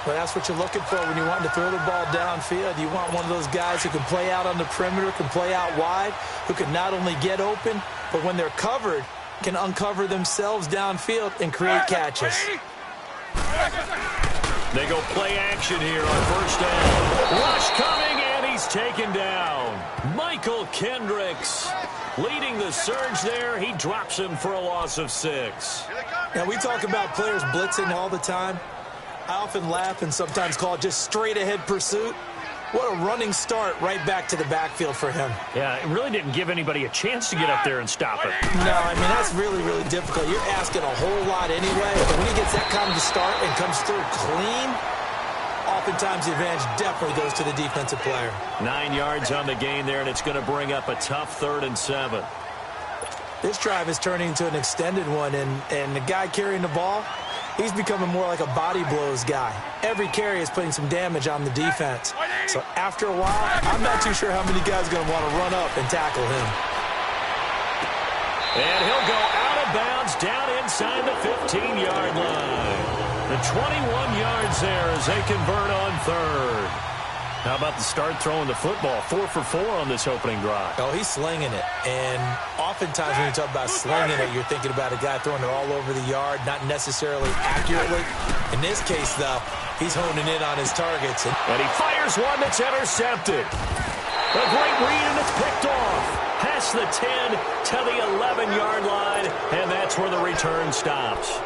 Well, that's what you're looking for when you're wanting to throw the ball downfield. You want one of those guys who can play out on the perimeter, can play out wide, who can not only get open, but when they're covered, can uncover themselves downfield and create catches. They go play action here on first down. Rush coming, and he's taken down. Michael Kendricks leading the surge there. He drops him for a loss of 6. Now, we talk about players blitzing all the time. I often laugh and sometimes call it just straight-ahead pursuit. What a running start right back to the backfield for him. Yeah, it really didn't give anybody a chance to get up there and stop it. No, I mean, that's really, really difficult. You're asking a whole lot anyway, but when he gets that kind of a start and comes through clean, oftentimes the advantage definitely goes to the defensive player. 9 yards on the gain there, and it's going to bring up a tough 3rd and 7. This drive is turning into an extended one, and the guy carrying the ball, he's becoming more like a body blows guy. Every carry is putting some damage on the defense. So after a while, I'm not too sure how many guys are going to want to run up and tackle him. And he'll go out of bounds down inside the 15-yard line. The 21 yards there as they convert on 3rd. How about the start throwing the football? 4 for 4 on this opening drive. Oh, he's slinging it. And oftentimes when you talk about slinging it, you're thinking about a guy throwing it all over the yard, not necessarily accurately. In this case, though, he's honing in on his targets. And he fires one that's intercepted. A great read, and it's picked off. Past the 10 to the 11-yard line, and that's where the return stops.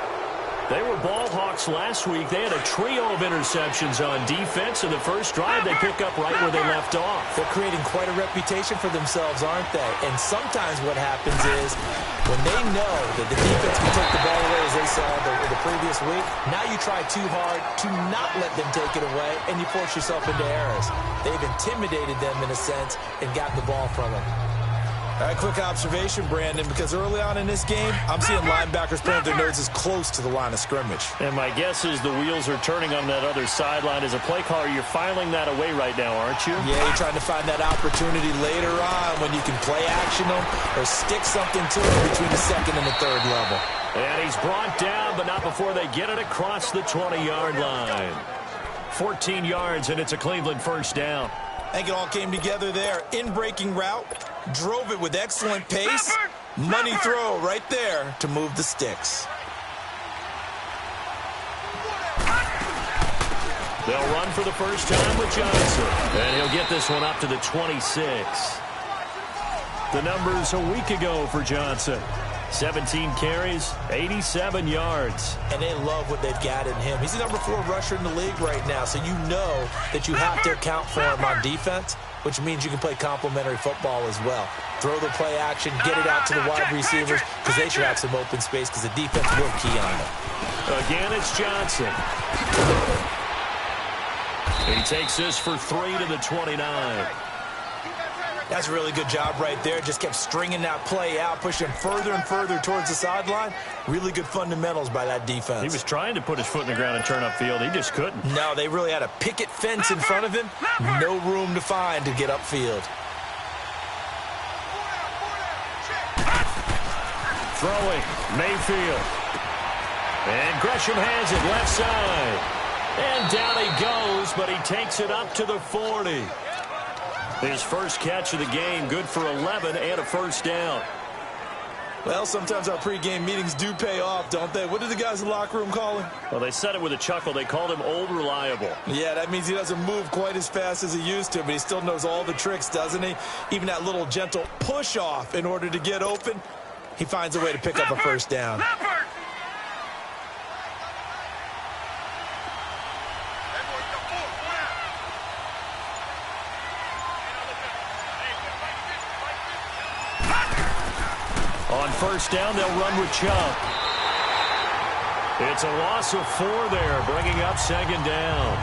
They were ball hawks last week. They had a trio of interceptions on defense. In the first drive, they pick up right where they left off. They're creating quite a reputation for themselves, aren't they? And sometimes what happens is when they know that the defense can take the ball away, as they saw the previous week, now you try too hard to not let them take it away, and you force yourself into errors. They've intimidated them in a sense and gotten the ball from them. All right, quick observation, Brandon, because early on in this game, I'm seeing linebackers plant their noses close to the line of scrimmage. And my guess is the wheels are turning on that other sideline. As a play caller, you're filing that away right now, aren't you? Yeah, you're trying to find that opportunity later on when you can play action them or stick something to them between the 2nd and the 3rd level. And he's brought down, but not before they get it across the 20-yard line. 14 yards, and it's a Cleveland first down. I think it all came together there. In-breaking route. Drove it with excellent pace. Money throw right there to move the sticks. They'll run for the first time with Johnson. And he'll get this one up to the 26. The numbers a week ago for Johnson. 17 carries, 87 yards. And they love what they've got in him. He's the number 4 rusher in the league right now, so you know that you have to account for him on defense, which means you can play complementary football as well. Throw the play action, get it out to the wide receivers, because they should have some open space, because the defense will key on them. Again, it's Johnson. He takes this for 3 to the 29. That's a really good job right there. Just kept stringing that play out, pushing further and further towards the sideline. Really good fundamentals by that defense. He was trying to put his foot in the ground and turn upfield. He just couldn't. No, they really had a picket fence in front of him. No room to find to get upfield. Throwing, Mayfield. And Gresham has it left side. And down he goes, but he takes it up to the 40. His first catch of the game, good for 11 and a first down. Well, sometimes our pregame meetings do pay off, don't they? What did the guys in the locker room call him? Well, they said it with a chuckle. They called him Old Reliable. Yeah, that means he doesn't move quite as fast as he used to, but he still knows all the tricks, doesn't he? Even that little gentle push-off in order to get open, he finds a way to pick up a first down. On first down, they'll run with Chubb. It's a loss of 4 there, bringing up second down.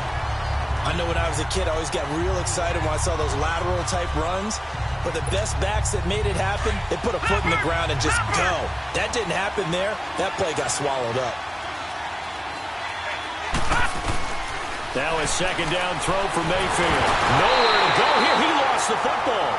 I know when I was a kid, I always got real excited when I saw those lateral-type runs. But the best backs that made it happen, they put a foot in the ground and just go. That didn't happen there. That play got swallowed up. Now a second down throw for Mayfield. Nowhere to go here. He lost the football.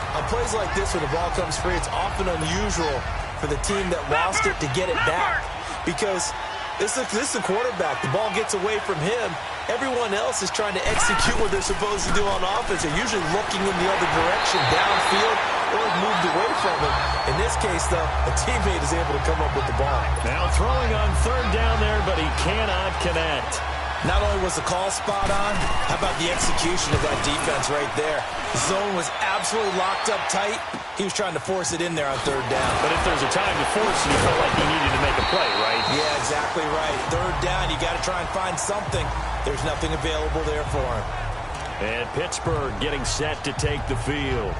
On plays like this, when the ball comes free, it's often unusual for the team that lost it to get it back. Because This is the quarterback. The ball gets away from him. Everyone else is trying to execute what they're supposed to do on offense. They're usually looking in the other direction, downfield, or moved away from him. In this case, though, a teammate is able to come up with the ball. Now throwing on third down there, but he cannot connect. Not only was the call spot on, how about the execution of that defense right there? The zone was absolutely locked up tight. He was trying to force it in there on third down. But if there's a time to force it, he felt like he needed to make a play, right? Yeah, exactly right. Third down, you got to try and find something. There's nothing available there for him. And Pittsburgh getting set to take the field.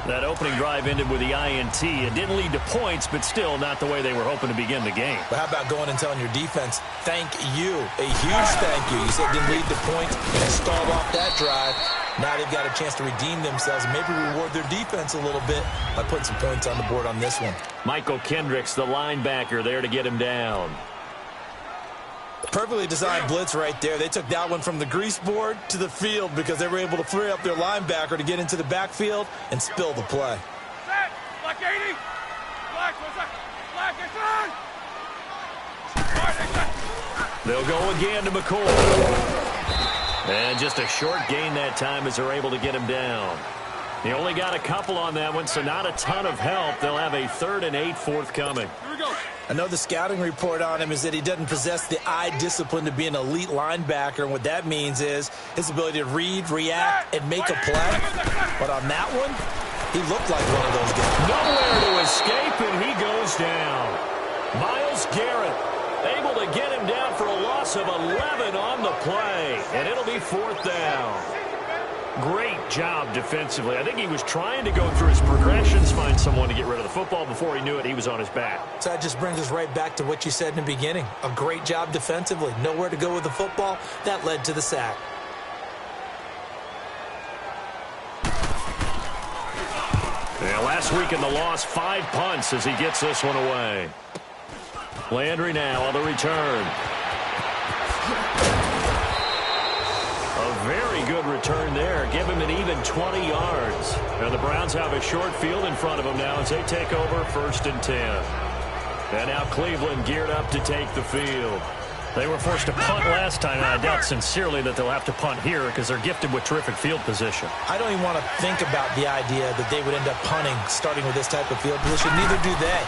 That opening drive ended with the INT. It didn't lead to points, but still not the way they were hoping to begin the game. But how about going and telling your defense, thank you, a huge thank you. You said it didn't lead to points and stalled off that drive. Now they've got a chance to redeem themselves and maybe reward their defense a little bit by putting some points on the board on this one. Michael Kendricks, the linebacker, there to get him down. Perfectly designed blitz right there. They took that one from the grease board to the field because they were able to free up their linebacker to get into the backfield and spill the play. Black 80. Black is on. They'll go again to McCoy. And just a short gain that time as they're able to get him down. He only got a couple on that one, so not a ton of help. They'll have a 3rd and 8 forthcoming. Here we go. I know the scouting report on him is that he doesn't possess the eye discipline to be an elite linebacker, and what that means is his ability to read, react, and make a play. But on that one, he looked like one of those guys. Nowhere to escape, and he goes down. Myles Garrett able to get him down for a loss of 11 on the play, and it'll be 4th down. Great job defensively. I think he was trying to go through his progressions, find someone to get rid of the football. Before he knew it, he was on his back. So that just brings us right back to what you said in the beginning. A great job defensively. Nowhere to go with the football. That led to the sack. Yeah, last week in the loss, 5 punts as he gets this one away. Landry now on the return. A very good return there. Give him an even 20 yards. And the Browns have a short field in front of them now as they take over 1st and 10. And now Cleveland geared up to take the field. They were forced to punt last time, and I doubt sincerely that they'll have to punt here because they're gifted with terrific field position. I don't even want to think about the idea that they would end up punting starting with this type of field position. Neither do they.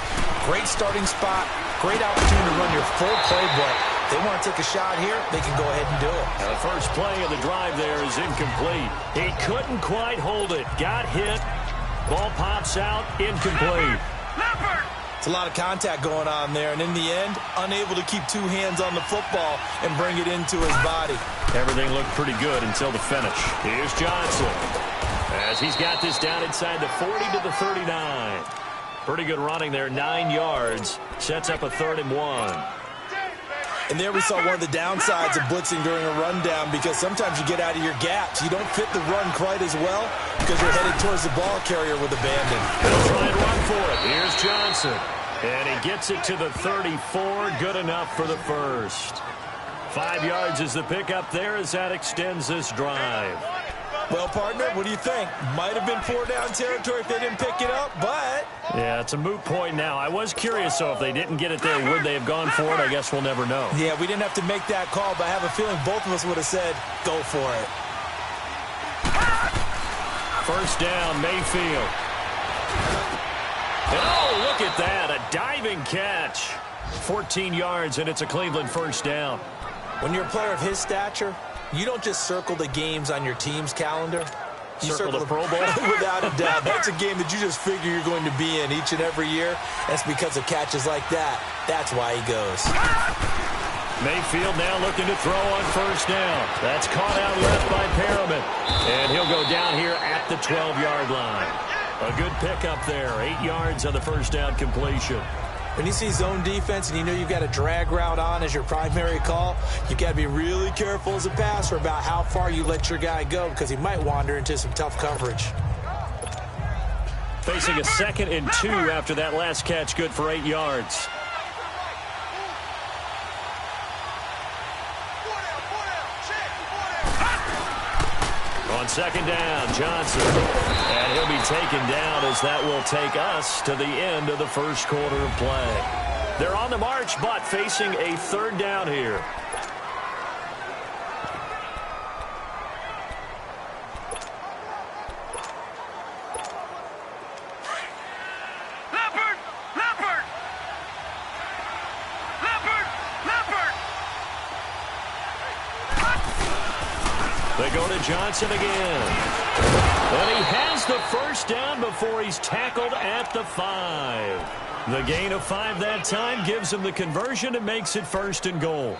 Great starting spot, great opportunity to run your full playbook. They want to take a shot here, they can go ahead and do it. Now the first play of the drive there is incomplete. He couldn't quite hold it. Got hit. Ball pops out. Incomplete. It's a lot of contact going on there, and in the end, unable to keep 2 hands on the football and bring it into his body. Everything looked pretty good until the finish. Here's Johnson as he's got this down inside the 40 to the 39. Pretty good running there, 9 yards. Sets up a 3rd and 1. And there we saw one of the downsides of blitzing during a rundown because sometimes you get out of your gaps. You don't fit the run quite as well because you're headed towards the ball carrier with abandon. They'll try and run for it. Here's Johnson. And he gets it to the 34. Good enough for the first. 5 yards is the pickup there as that extends this drive. Well, partner, what do you think? Might have been 4-down territory if they didn't pick it up, but... Yeah, it's a moot point now. I was curious, though, if they didn't get it there, would they have gone for it? I guess we'll never know. Yeah, we didn't have to make that call, but I have a feeling both of us would have said, go for it. First down, Mayfield. And oh, look at that, a diving catch. 14 yards, and it's a Cleveland first down. When you're a player of his stature, you don't just circle the games on your team's calendar. You circle the Pro Bowl? Without a doubt. That's a game that you just figure you're going to be in each and every year. That's because of catches like that. That's why he goes. Mayfield now looking to throw on first down. That's caught out left by Perriman. And he'll go down here at the 12-yard line. A good pickup there. 8 yards on the first down completion. When you see zone defense and you know you've got a drag route on as your primary call, you've got to be really careful as a passer about how far you let your guy go because he might wander into some tough coverage. Facing a 2nd and 2 after that last catch, good for 8 yards. On 2nd down, Johnson. And he'll be taken down as that will take us to the end of the first quarter of play. They're on the march, but facing a third down here. They go to Johnson again. And he has the first down before he's tackled at the 5. The gain of 5 that time gives him the conversion and makes it 1st and goal.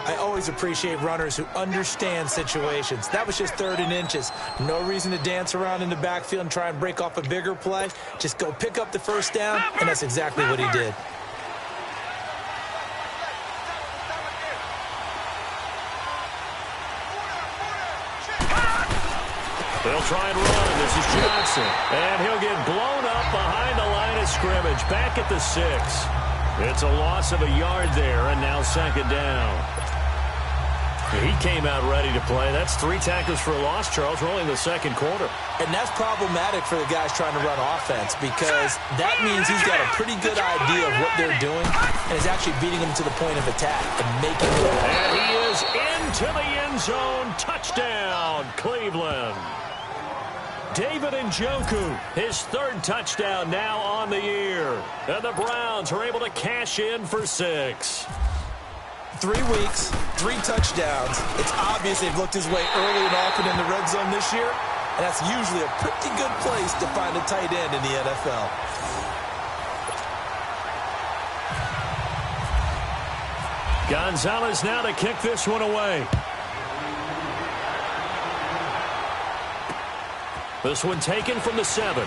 I always appreciate runners who understand situations. That was just 3rd and inches. No reason to dance around in the backfield and try and break off a bigger play. Just go pick up the first down, and that's exactly what he did. They'll try and run. This is Johnson. And he'll get blown up behind the line of scrimmage. Back at the 6. It's a loss of a yard there, and now 2nd down. He came out ready to play. That's 3 tackles for a loss, Charles. We're only in the 2nd quarter. And that's problematic for the guys trying to run offense because that means he's got a pretty good idea of what they're doing and is actually beating them to the point of attack and making it. And he is into the end zone. Touchdown, Cleveland. David Njoku, his 3rd touchdown now on the year. And the Browns are able to cash in for 6. 3 weeks, 3 touchdowns. It's obvious they've looked his way early and often in the red zone this year, and that's usually a pretty good place to find a tight end in the NFL. Gonzalez now to kick this one away. This one taken from the 7.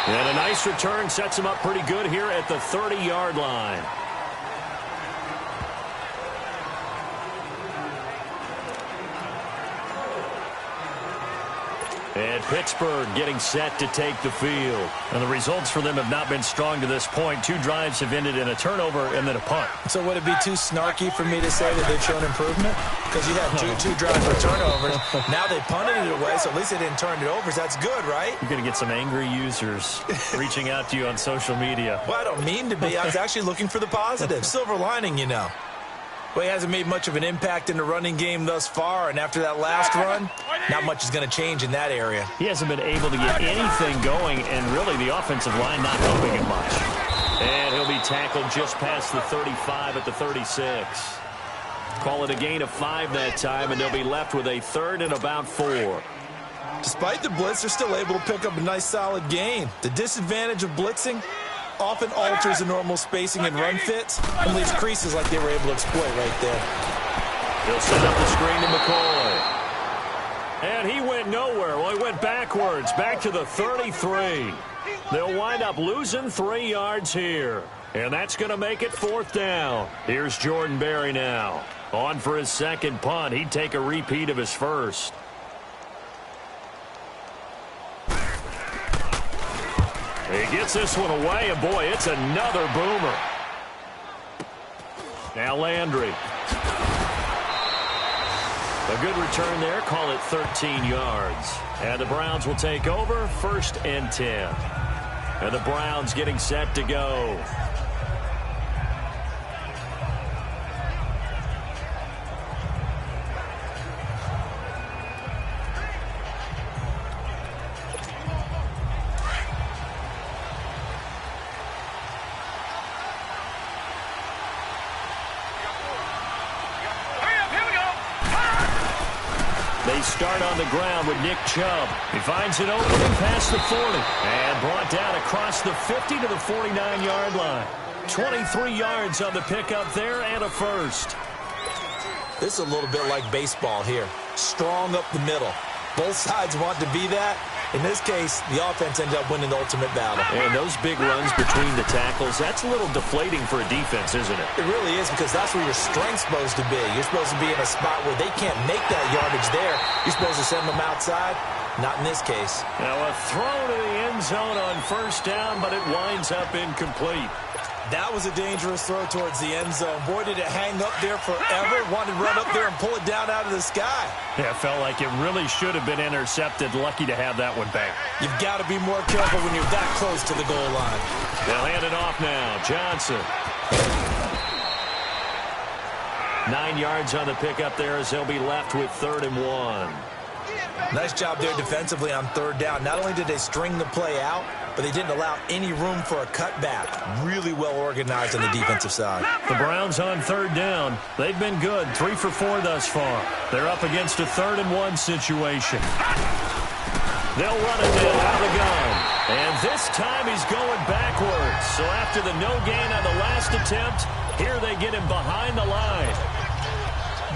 And a nice return sets him up pretty good here at the 30-yard line. And Pittsburgh getting set to take the field. And the results for them have not been strong to this point. 2 drives have ended in a turnover and then a punt. So would it be too snarky for me to say that they've shown improvement? Because you had two drives for turnovers. Now they punted it away, so at least they didn't turn it over. So that's good, right? You're going to get some angry users reaching out to you on social media. Well, I don't mean to be. I was actually looking for the positive. Silver lining, you know. Well, he hasn't made much of an impact in the running game thus far, and after that last run, not much is going to change in that area. He hasn't been able to get anything going, and really the offensive line not helping him much. And he'll be tackled just past the 35 at the 36. Call it a gain of 5 that time, and they'll be left with a 3rd and about 4. Despite the blitz, they're still able to pick up a nice solid gain. The disadvantage of blitzing often alters the normal spacing and run fits and leaves creases like they were able to exploit right there. He'll set up the screen to McCoy. And he went nowhere. Well, he went backwards, back to the 33. They'll wind up losing 3 yards here. And that's going to make it 4th down. Here's Jordan Berry now. On for his 2nd punt. He'd take a repeat of his 1st. He gets this one away, and boy, it's another boomer. Now Landry. A good return there, call it 13 yards. And the Browns will take over, 1st and 10. And the Browns getting set to go. They start on the ground with Nick Chubb. He finds an opening past the 40 and brought down across the 50 to the 49-yard line. 23 yards on the pickup there and a 1st. This is a little bit like baseball here. Strong up the middle. Both sides want to be that. In this case, the offense ended up winning the ultimate battle. And those big runs between the tackles, that's a little deflating for a defense, isn't it? It really is, because that's where your strength's supposed to be. You're supposed to be in a spot where they can't make that yardage there. You're supposed to send them outside. Not in this case. Now a throw to the end zone on 1st down, but it winds up incomplete. That was a dangerous throw towards the end zone. Boy, did it hang up there forever. Wanted to run up there and pull it down out of the sky. Yeah, it felt like it really should have been intercepted. Lucky to have that one back. You've got to be more careful when you're that close to the goal line. They'll hand it off now. Johnson. 9 yards on the pickup there as they'll be left with 3rd and 1. Nice job there defensively on 3rd down. Not only did they string the play out, but they didn't allow any room for a cutback. Really well organized on the defensive side. The Browns on 3rd down. They've been good. 3 for 4 thus far. They're up against a 3rd and 1 situation. They'll run it in out of the gun. And this time he's going backwards. So after the no gain on the last attempt, here they get him behind the line.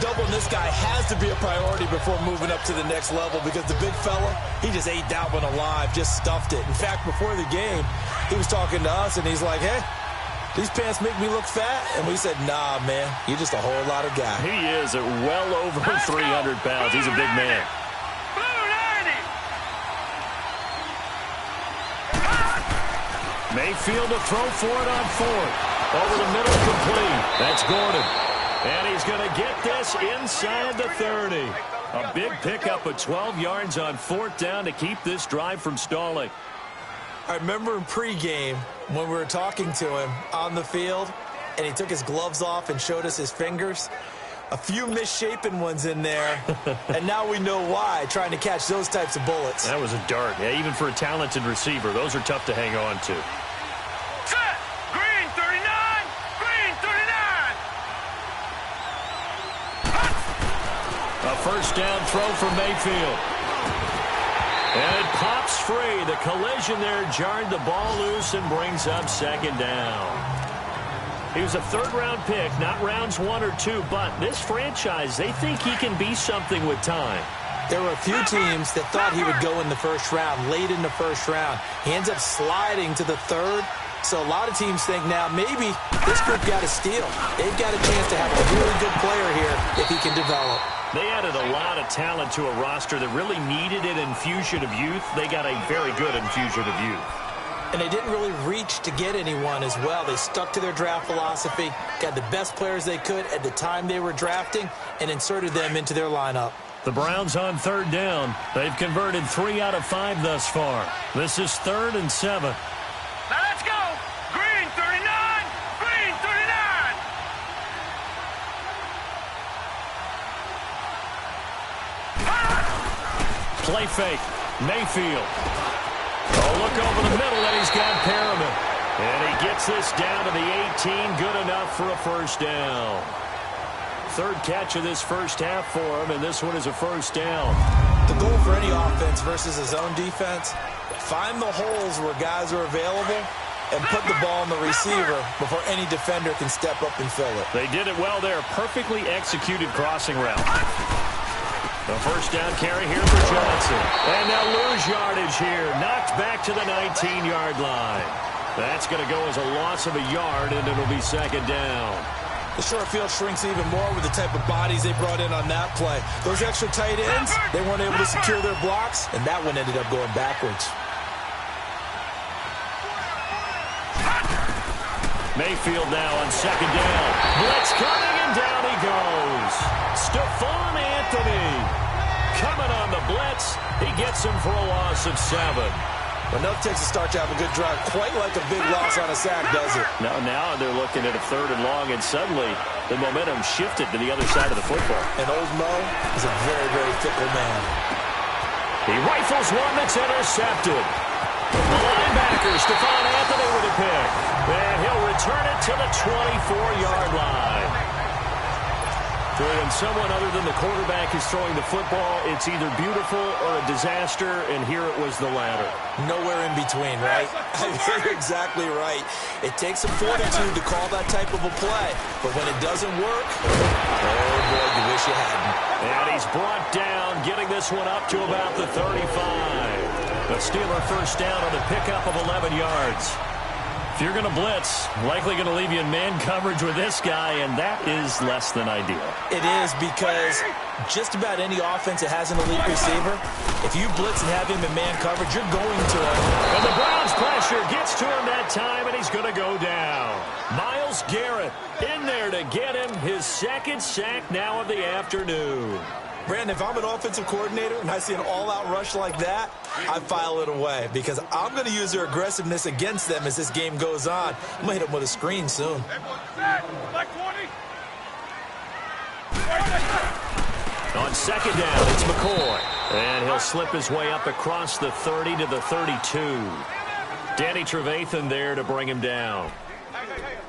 Doubling this guy has to be a priority before moving up to the next level because the big fella, he just ate that one alive, just stuffed it. In fact, before the game, he was talking to us, and he's like, hey, these pants make me look fat. And we said, nah, man, you're just a whole lot of guy. He is at well over 300 pounds. He's a big man. Mayfield to throw for it on 4th. Over the middle, complete. That's Gordon. And he's going to get this inside the 30. A big pickup of 12 yards on 4th down to keep this drive from stalling. I remember in pregame when we were talking to him on the field, and he took his gloves off and showed us his fingers. A few misshapen ones in there, and now we know why, trying to catch those types of bullets. That was a dart. Yeah, even for a talented receiver, those are tough to hang on to. A first down throw from Mayfield. And it pops free. The collision there jarred the ball loose and brings up 2nd down. He was a 3rd-round pick, not rounds 1 or 2, but this franchise, they think he can be something with time. There were a few teams that thought he would go in the 1st round, late in the 1st round. He ends up sliding to the 3rd. So a lot of teams think now maybe this group got a steal. They've got a chance to have a really good player here if he can develop. They added a lot of talent to a roster that really needed an infusion of youth. They got a very good infusion of youth. And they didn't really reach to get anyone as well. They stuck to their draft philosophy, got the best players they could at the time they were drafting, and inserted them into their lineup. The Browns on 3rd down. They've converted 3 out of 5 thus far. This is 3rd and 7. Now let's go! Green 39! Green 39! Play fake. Mayfield. Oh, look over the middle, and he's got Perriman. And he gets this down to the 18. Good enough for a first down. 3rd catch of this first half for him, and this one is a first down. The goal for any offense versus a zone defense, find the holes where guys are available and put the ball on the receiver before any defender can step up and fill it. They did it well there. Perfectly executed crossing route. The first down carry here for Johnson. And they'll lose yardage here. Knocked back to the 19-yard line. That's going to go as a loss of a yard, and it'll be 2nd down. The short field shrinks even more with the type of bodies they brought in on that play. Those extra tight ends, they weren't able to secure their blocks, and that one ended up going backwards. Mayfield now on 2nd down. Blitz coming, and down he goes. Stephon Anthony coming on the blitz. He gets him for a loss of 7. Enough takes a start to have a good drive, quite like a big loss on a sack, does it? Now they're looking at a 3rd and long, and suddenly the momentum shifted to the other side of the football. And old Mo is a very, very fickle man. He rifles one that's intercepted. The linebacker, Stephon Anthony, with a pick. And he'll return it to the 24-yard line. When someone other than the quarterback is throwing the football, it's either beautiful or a disaster, and here it was the latter. Nowhere in between, right? You're exactly right. It takes some fortitude to call that type of a play, but when it doesn't work, oh boy, you wish you hadn't. And he's brought down, getting this one up to about the 35. The Steeler first down on the pickup of 11 yards. If you're going to blitz, likely going to leave you in man coverage with this guy, and that is less than ideal. It is, because just about any offense that has an elite receiver, if you blitz and have him in man coverage, you're going to him. And the Browns pressure gets to him that time, and he's going to go down. Myles Garrett in there to get him his second sack now of the afternoon. Brandon, if I'm an offensive coordinator and I see an all-out rush like that, I file it away because I'm going to use their aggressiveness against them as this game goes on. I'm going to hit them with a screen soon. On second down, it's McCoy. And he'll slip his way up across the 30 to the 32. Danny Trevathan there to bring him down.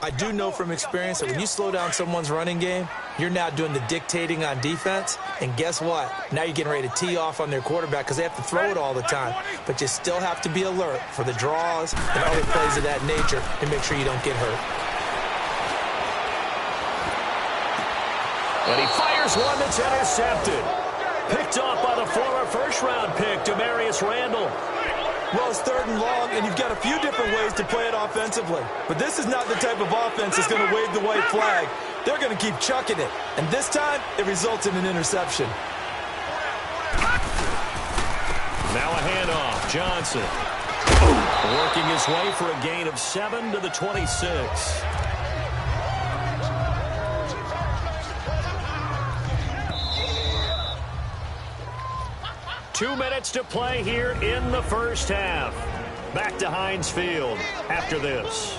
I do know from experience that when you slow down someone's running game, you're now doing the dictating on defense. And guess what? Now you're getting ready to tee off on their quarterback because they have to throw it all the time. But you still have to be alert for the draws and other plays of that nature and make sure you don't get hurt. And he fires one that's intercepted. Picked off by the former first-round pick, Demarius Randall. Well, it's 3rd and long, and you've got a few different ways to play it offensively. But this is not the type of offense that's going to wave the white flag. They're going to keep chucking it. And this time, it results in an interception. Now a handoff. Johnson working his way for a gain of 7 to the 26. Two minutes to play here in the first half. Back to Heinz Field after this.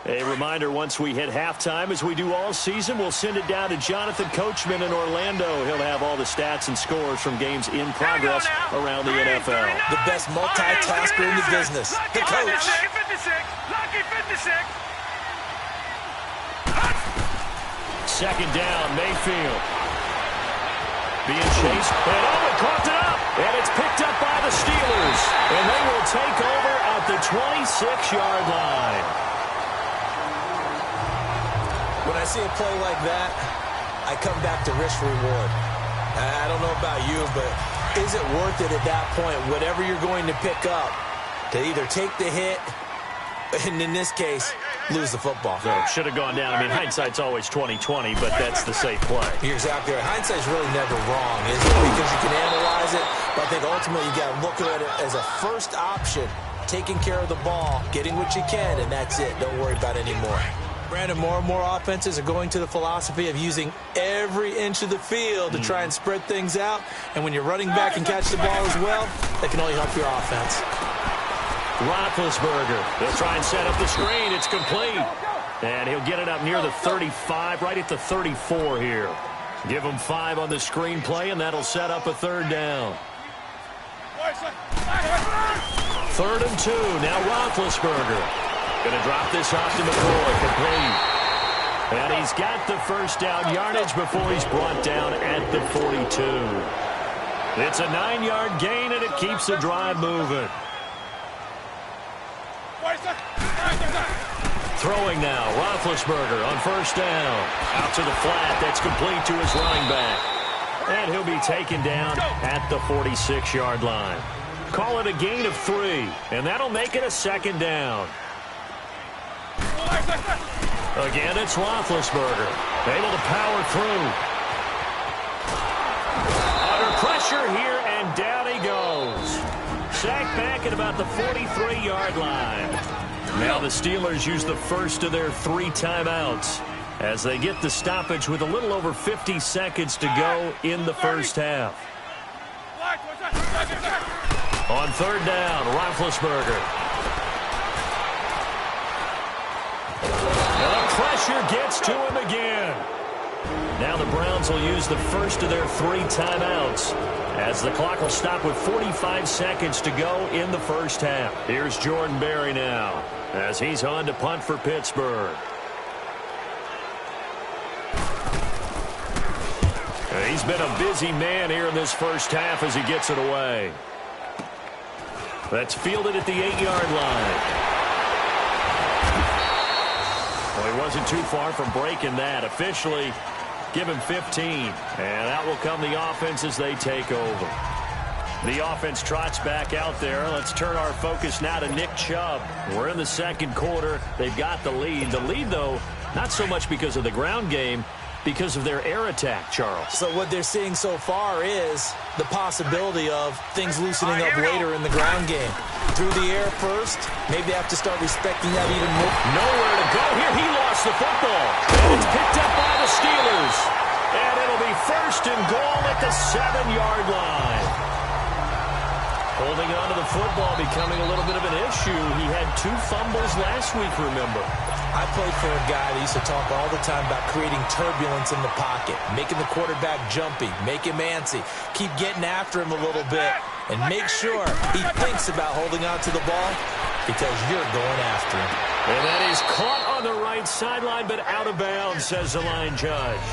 A reminder, once we hit halftime, as we do all season, we'll send it down to Jonathan Coachman in Orlando. He'll have all the stats and scores from games in progress around the NFL. The best multitasker in the business, the coach. Lucky 56. Second down, Mayfield. Being chased. And Owen coughed it up. And it's picked up by the Steelers. And they will take over at the 26-yard line. When I see a play like that, I come back to risk-reward. I don't know about you, but is it worth it at that point, whatever you're going to pick up, to either take the hit, and in this case, lose the football? So should have gone down. I mean, hindsight's always 20/20, but that's the safe play. You're exactly right. Hindsight's really never wrong, is it? Because you can analyze it, but I think ultimately you got to look at it as a first option, taking care of the ball, getting what you can, and that's it. Don't worry about it anymore. Brandon, more and more offenses are going to the philosophy of using every inch of the field to try and spread things out, and when you're running back and catch the ball as well, that can only help your offense. Roethlisberger, they'll try and set up the screen. It's complete. And he'll get it up near the 35, right at the 34 here. Give him 5 on the screen play, and that'll set up a third down. 3rd and 2. Now Roethlisberger. Going to drop this off to McCoy, complete. And he's got the first down yardage before he's brought down at the 42. It's a 9-yard gain, and it keeps the drive moving. Throwing now, Roethlisberger on first down. Out to the flat, that's complete to his running back. And he'll be taken down at the 46-yard line. Call it a gain of 3, and that'll make it a second down. Again, it's Roethlisberger. Able to power through. Under pressure here, and down he goes. Sacked back at about the 43-yard line. Now the Steelers use the first of their 3 timeouts as they get the stoppage with a little over 50 seconds to go in the first half. On third down, Roethlisberger. The pressure gets to him again. Now the Browns will use the first of their 3 timeouts as the clock will stop with 45 seconds to go in the first half. Here's Jordan Berry now as he's on to punt for Pittsburgh. He's been a busy man here in this first half as he gets it away. That's fielded at the 8-yard line. Well, he wasn't too far from breaking that. Officially, give him 15. And out will come the offense as they take over. The offense trots back out there. Let's turn our focus now to Nick Chubb. We're in the second quarter. They've got the lead. The lead, though, not so much because of the ground game, because of their air attack, Charles. So what they're seeing so far is the possibility of things loosening up later in the ground game. Through the air first, maybe they have to start respecting that even more. Nowhere to go here. He lost the football. And it's picked up by the Steelers. And it'll be first and goal at the 7-yard line. Holding on to the football becoming a little bit of an issue. He had 2 fumbles last week, remember. I played for a guy that used to talk all the time about creating turbulence in the pocket, making the quarterback jumpy, make him antsy, keep getting after him a little bit, and make sure he thinks about holding on to the ball because you're going after him. And that is caught on the right sideline, but out of bounds, says the line judge.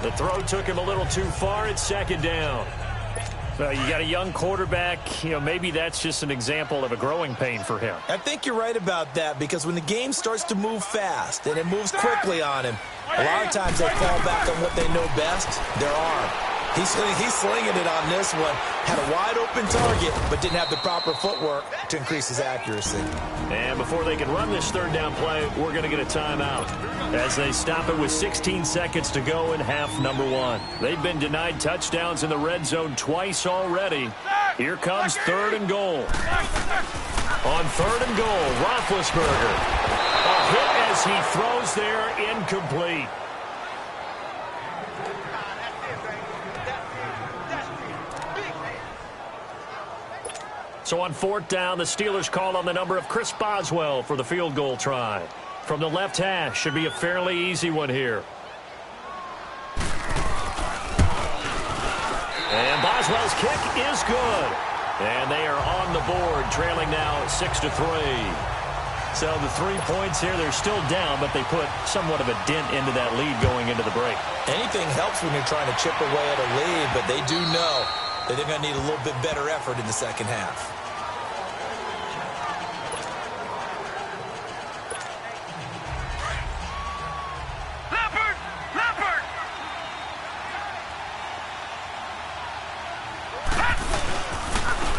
The throw took him a little too far. It's 2nd down. Well, you got a young quarterback. Maybe that's just an example of a growing pain for him. I think you're right about that because when the game starts to move fast and it moves quickly on him, a lot of times they fall back on what they know best, their arm. He's slinging it on this one. Had a wide-open target, but didn't have the proper footwork to increase his accuracy. And before they can run this 3rd down play, we're going to get a timeout as they stop it with 16 seconds to go in half number 1. They've been denied touchdowns in the red zone twice already. Here comes 3rd and goal. On 3rd and goal, Roethlisberger. A hit as he throws there, incomplete. So on 4th down, the Steelers call on the number of Chris Boswell for the field goal try. From the left hash, should be a fairly easy one here. And Boswell's kick is good. And they are on the board, trailing now 6-3. So the 3 points here, they're still down, but they put somewhat of a dent into that lead going into the break. Anything helps when you're trying to chip away at a lead, but they do know that they're going to need a little bit better effort in the second half.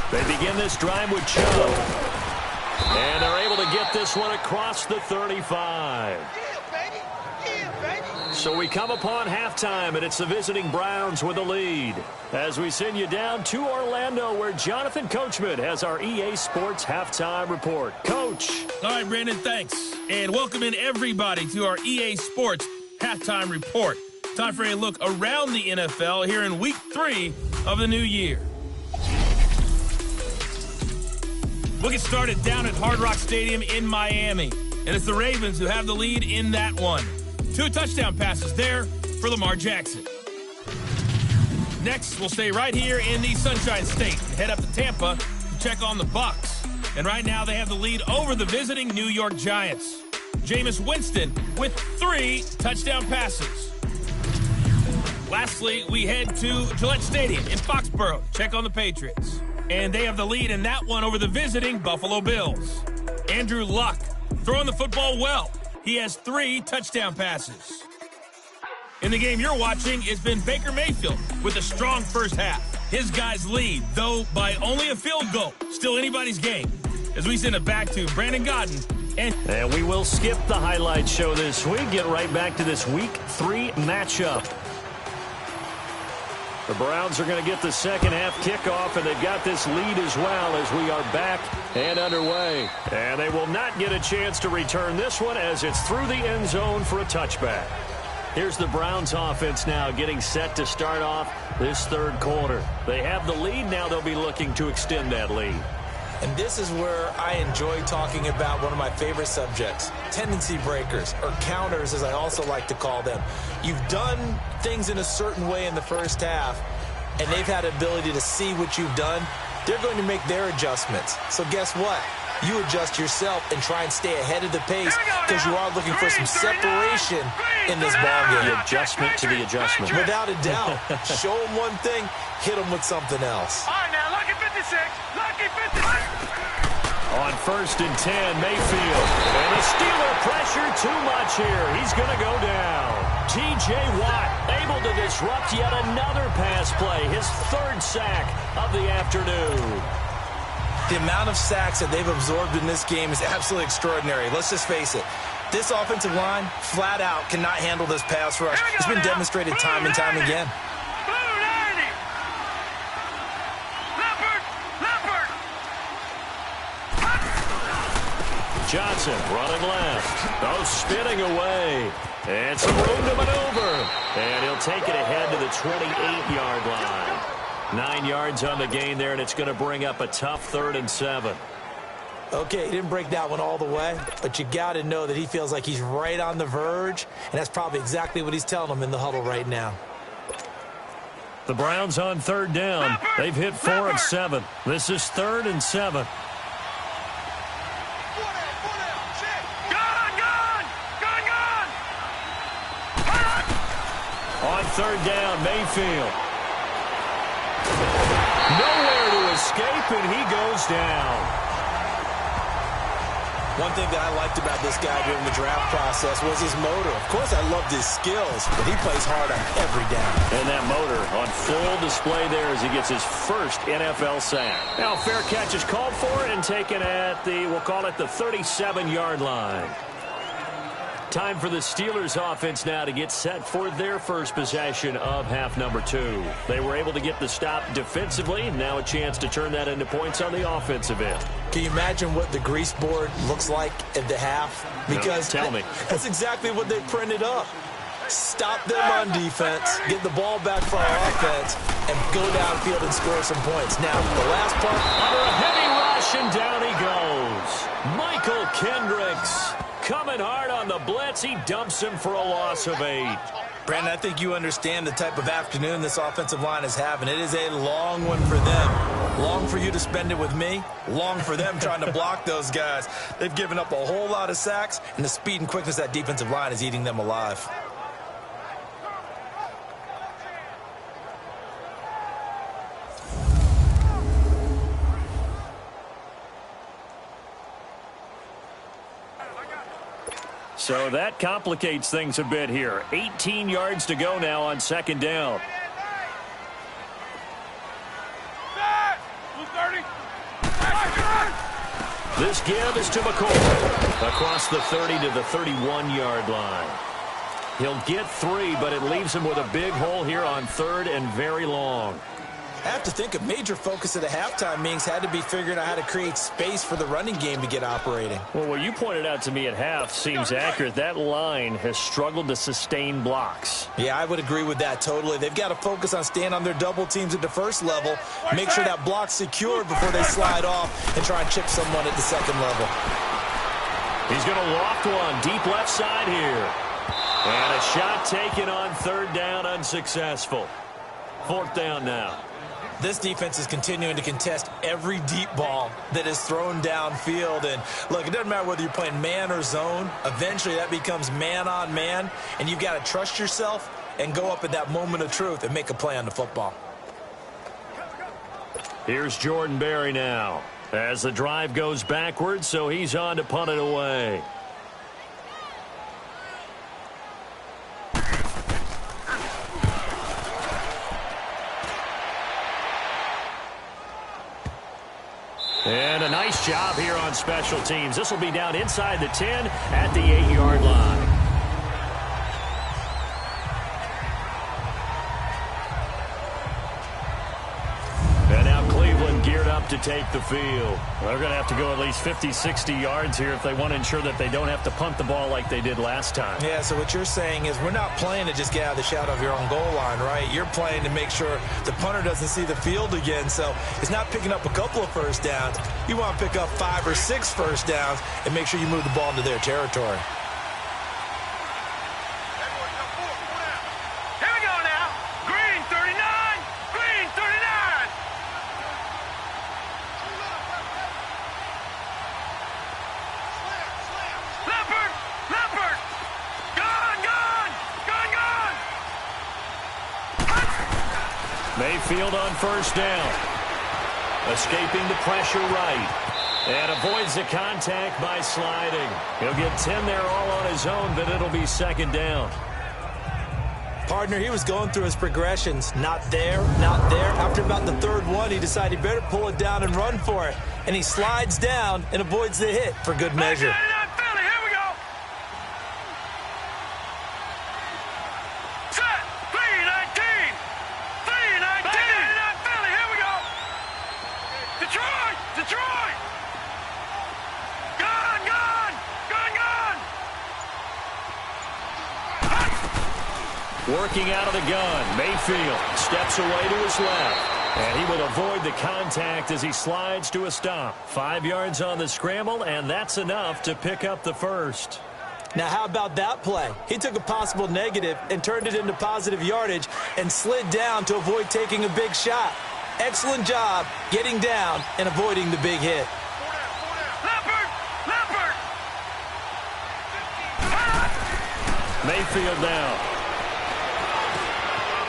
They begin this drive with Chubb. And they're able to get this one across the 35. So we come upon halftime, and it's the visiting Browns with a lead. As we send you down to Orlando, where Jonathan Coachman has our EA Sports halftime report. Coach. All right, Brandon, thanks. And welcome in everybody to our EA Sports halftime report. Time for a look around the NFL here in Week 3 of the new year. We'll get started down at Hard Rock Stadium in Miami. And it's the Ravens who have the lead in that one. 2 touchdown passes there for Lamar Jackson. Next, we'll stay right here in the Sunshine State and head up to Tampa to check on the Bucs. And right now they have the lead over the visiting New York Giants. Jameis Winston with 3 touchdown passes. Lastly, we head to Gillette Stadium in Foxborough. Check on the Patriots. And they have the lead in that one over the visiting Buffalo Bills. Andrew Luck throwing the football well. He has 3 touchdown passes. In the game you're watching, it's been Baker Mayfield with a strong first half. His guys lead, though by only a field goal. Still anybody's game. As we send it back to Brandon Godden. And we will skip the highlight show this week. Get right back to this Week 3 matchup. The Browns are going to get the second half kickoff, and they've got this lead as well as we are back and underway. And they will not get a chance to return this one as it's through the end zone for a touchback. Here's the Browns offense now getting set to start off this 3rd quarter. They have the lead. Now they'll be looking to extend that lead. And this is where I enjoy talking about one of my favorite subjects, tendency breakers, or counters as I also like to call them. You've done things in a certain way in the first half, and they've had the ability to see what you've done. They're going to make their adjustments. So guess what? You adjust yourself and try and stay ahead of the pace because you are looking for some separation in this ballgame. The adjustment to the adjustment. Without a doubt. Show them one thing, hit them with something else. All right, now, lucky 56. Lucky 56. On 1st and 10, Mayfield. And the Steeler pressure too much here. He's going to go down. T.J. Watt able to disrupt yet another pass play. His 3rd sack of the afternoon. The amount of sacks that they've absorbed in this game is absolutely extraordinary. Let's just face it. This offensive line, flat out, cannot handle this pass rush. It's been demonstrated time and time again. Johnson running left. Oh, spinning away. And some room to maneuver. And he'll take it ahead to the 28-yard line. 9 yards on the gain there, and it's going to bring up a tough 3rd and 7. Okay, he didn't break that one all the way, but you got to know that he feels like he's right on the verge, and that's probably exactly what he's telling them in the huddle right now. The Browns on 3rd down. They've hit 4 of 7. This is 3rd and 7. On 3rd down, Mayfield. Nowhere to escape, and he goes down. One thing that I liked about this guy during the draft process was his motor. Of course, I loved his skills, but he plays hard on every down. And that motor on full display there as he gets his first NFL sack. Now, fair catch is called for and taken at the, we'll call it the 37-yard line. Time for the Steelers offense now to get set for their first possession of half number 2. They were able to get the stop defensively, and now a chance to turn that into points on the offensive end. Can you imagine what the grease board looks like at the half? Because no, tell me. That's exactly what they printed up. Stop them on defense, get the ball back for our offense, and go downfield and score some points. Now, the last part. Under a heavy rush, and down he goes. Michael Kendricks. Coming hard on the blitz, he dumps him for a loss of 8. Brandon, I think you understand the type of afternoon this offensive line is having. It is a long one for them. Long for you to spend it with me. Long for them trying to block those guys. They've given up a whole lot of sacks, and the speed and quickness of that defensive line is eating them alive. So that complicates things a bit here. 18 yards to go now on 2nd down. This give is to McCoy. Across the 30 to the 31-yard line. He'll get 3, but it leaves him with a big hole here on 3rd and very long. I have to think a major focus of the halftime meetings had to be figuring out how to create space for the running game to get operating. Well, what you pointed out to me at half seems accurate. That line has struggled to sustain blocks. Yeah, I would agree with that totally. They've got to focus on staying on their double teams at the first level, make sure that block's secured before they slide off and try and chip someone at the second level. He's going to loft one deep left side here. And a shot taken on 3rd down, unsuccessful. 4th down now. This defense is continuing to contest every deep ball that is thrown downfield. And, look, it doesn't matter whether you're playing man or zone. Eventually, that becomes man on man. And you've got to trust yourself and go up at that moment of truth and make a play on the football. Here's Jordan Berry now as the drive goes backwards, so he's on to punt it away. And a nice job here on special teams. This will be down inside the 10 at the 8-yard line. And now Cleveland geared up to take the field. They're going to have to go at least 50, 60 yards here if they want to ensure that they don't have to punt the ball like they did last time. Yeah, so what you're saying is we're not playing to just get out of the shadow of your own goal line, right? You're playing to make sure the punter doesn't see the field again. So it's not picking up a couple of first downs. You want to pick up 5 or 6 first downs and make sure you move the ball into their territory. Here we go now. Green 39. Green 39. Leopard. Leopard. Gone. Gone. Gone. Gone. Mayfield on first down. Escaping the pressure right. And avoids the contact by sliding. He'll get 10 there all on his own, but it'll be 2nd down. Partner, he was going through his progressions. Not there, not there. After about the 3rd one, he decided he better pull it down and run for it. and he slides down and avoids the hit for good measure. Here we go. Set. 319. 319. Philly. Here we go. Detroit. Detroit. Gone. Gone. Gone. Gone. Working out of the gun, Mayfield steps away to his left. And he would avoid the contact as he slides to a stop. 5 yards on the scramble, and that's enough to pick up the first. Now, how about that play? He took a possible negative and turned it into positive yardage and slid down to avoid taking a big shot. Excellent job getting down and avoiding the big hit. Leopard. Mayfield now.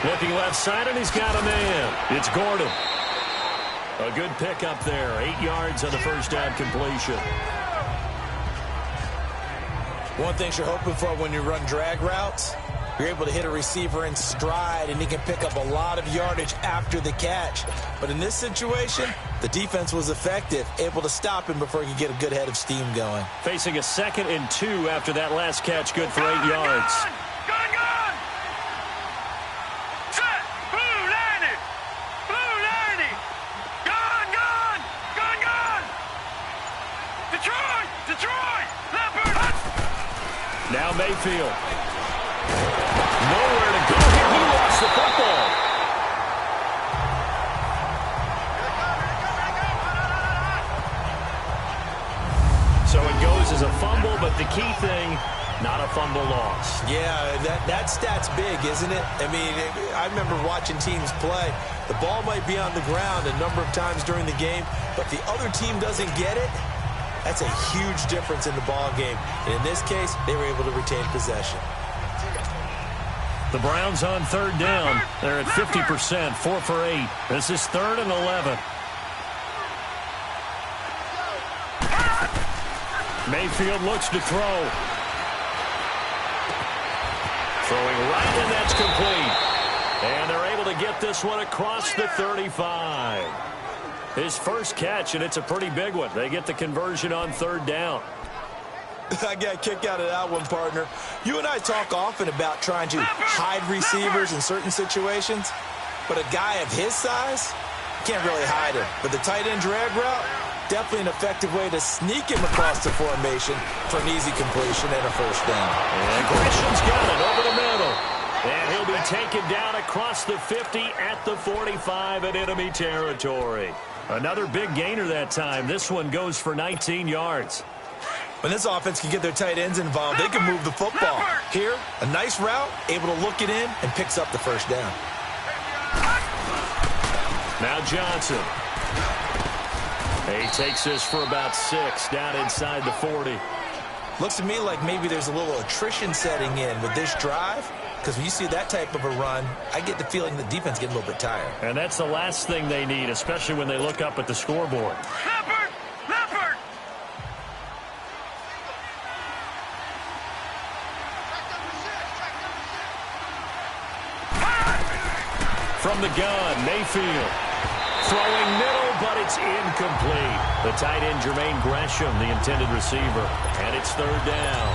Looking left side, and he's got a man. It's Gordon. A good pickup there. 8 yards on the first down completion. One thing you're hoping for when you run drag routes, you're able to hit a receiver in stride, and he can pick up a lot of yardage after the catch. But in this situation, the defense was effective, able to stop him before he could get a good head of steam going. Facing a 2nd and 2 after that last catch, good for 8 yards. Gone. Set. Blue 90. Blue 90. Gone. Detroit. Leopard. Now Mayfield. Nowhere to go here. He lost the football. So it goes as a fumble, but the key thing, not a fumble loss. Yeah, that stat's big, isn't it? I mean, I remember watching teams play. The ball might be on the ground a number of times during the game, but the other team doesn't get it. That's a huge difference in the ball game. And in this case, they were able to retain possession. The Browns on 3rd down. They're at 50%, 4 for 8. This is 3rd and 11. Mayfield looks to throw. Throwing right, and that's complete. And they're able to get this one across the 35. His first catch, and it's a pretty big one. They get the conversion on 3rd down. I got a kick out of that one, partner. You and I talk often about trying to hide receivers in certain situations, but a guy of his size can't really hide him. But the tight end drag route, definitely an effective way to sneak him across the formation for an easy completion and a first down. And Gresham's got it over the middle. And he'll be taken down across the 50 at the 45 in enemy territory. Another big gainer that time. This one goes for 19 yards. When this offense can get their tight ends involved, they can move the football. Here, a nice route, able to look it in, and picks up the first down. Now Johnson. He takes this for about 6 down inside the 40. Looks to me like maybe there's a little attrition setting in with this drive, because when you see that type of a run, I get the feeling the defense gets a little bit tired. And that's the last thing they need, especially when they look up at the scoreboard. Leopard. From the gun, Mayfield. Throwing middle, but it's incomplete. The tight end, Jermaine Gresham, the intended receiver. And it's 3rd down.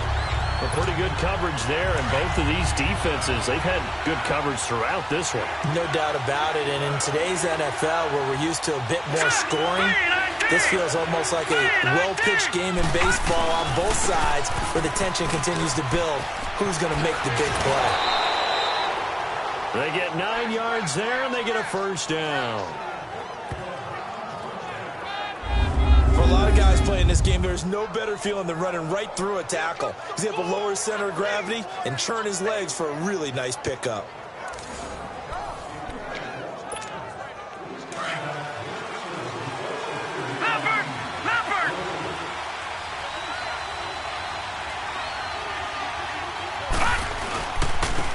A pretty good coverage there, and both of these defenses, they've had good coverage throughout this one. No doubt about it, and in today's NFL, where we're used to a bit more scoring, this feels almost like a well-pitched game in baseball on both sides, where the tension continues to build. Who's going to make the big play? They get 9 yards there, and they get a first down. For a lot of guys playing this game, there's no better feeling than running right through a tackle. He's able to lower his center of gravity and turn his legs for a really nice pickup.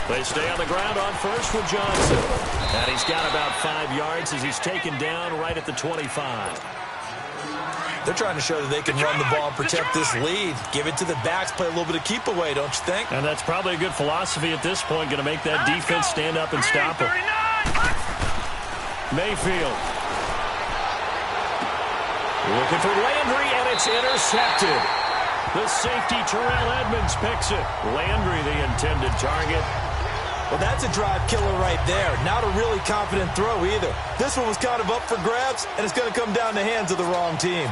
They stay on the ground on first with Johnson. And he's got about 5 yards as he's taken down right at the 25. They're trying to show that they can run the ball and protect this lead. Give it to the backs, play a little bit of keep away, don't you think? And that's probably a good philosophy at this point, going to make that defense stand up and stop him. Mayfield. Looking for Landry, and it's intercepted. The safety, Terrell Edmonds, picks it. Landry, the intended target. Well, that's a drive killer right there. Not a really confident throw either. This one was kind of up for grabs, and it's going to come down the hands of the wrong team.